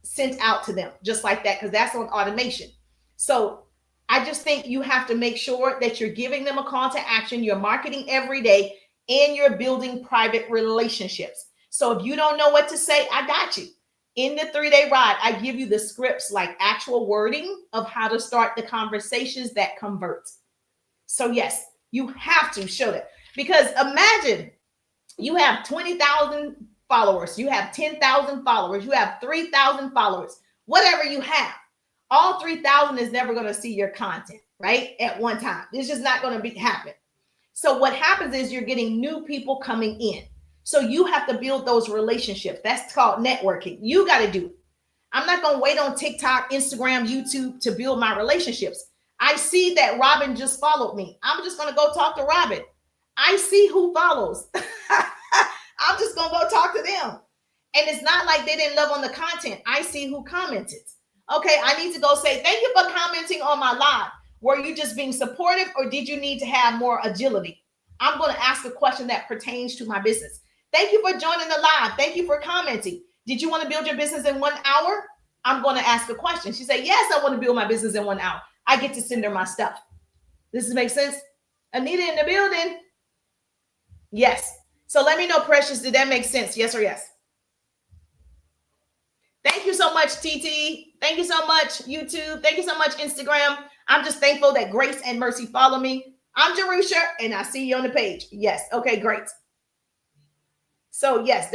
[SPEAKER 1] sent out to them just like that, because that's on automation. So I just think you have to make sure that you're giving them a call to action, you're marketing every day, and you're building private relationships. So if you don't know what to say, I got you. In the 3-day ride, I give you the scripts, like actual wording of how to start the conversations that convert. So yes, you have to show that, because imagine you have 20,000 followers, you have 10,000 followers, you have 3,000 followers, whatever you have. All 3,000 is never going to see your content, right? At one time. It's just not going to happen. So what happens is you're getting new people coming in. So you have to build those relationships. That's called networking. You got to do it. I'm not going to wait on TikTok, Instagram, YouTube to build my relationships. I see that Robin just followed me. I'm just going to go talk to Robin. I see who follows. I'm just going to go talk to them. And it's not like they didn't love on the content. I see who commented. Okay, I need to go say, thank you for commenting on my live. Were you just being supportive, or did you need to have more agility? I'm going to ask a question that pertains to my business. Thank you for joining the live. Thank you for commenting. Did you want to build your business in 1 hour? I'm going to ask a question. She said, yes, I want to build my business in 1 hour. I get to send her my stuff. Does this make sense? Anita in the building? Yes. So let me know, Precious, did that make sense? Yes or yes? Thank you so much, TT. Thank you so much, YouTube. Thank you so much, Instagram. I'm just thankful that Grace and Mercy follow me. I'm Jerusha, and I see you on the page. Yes. Okay, great. So, yes.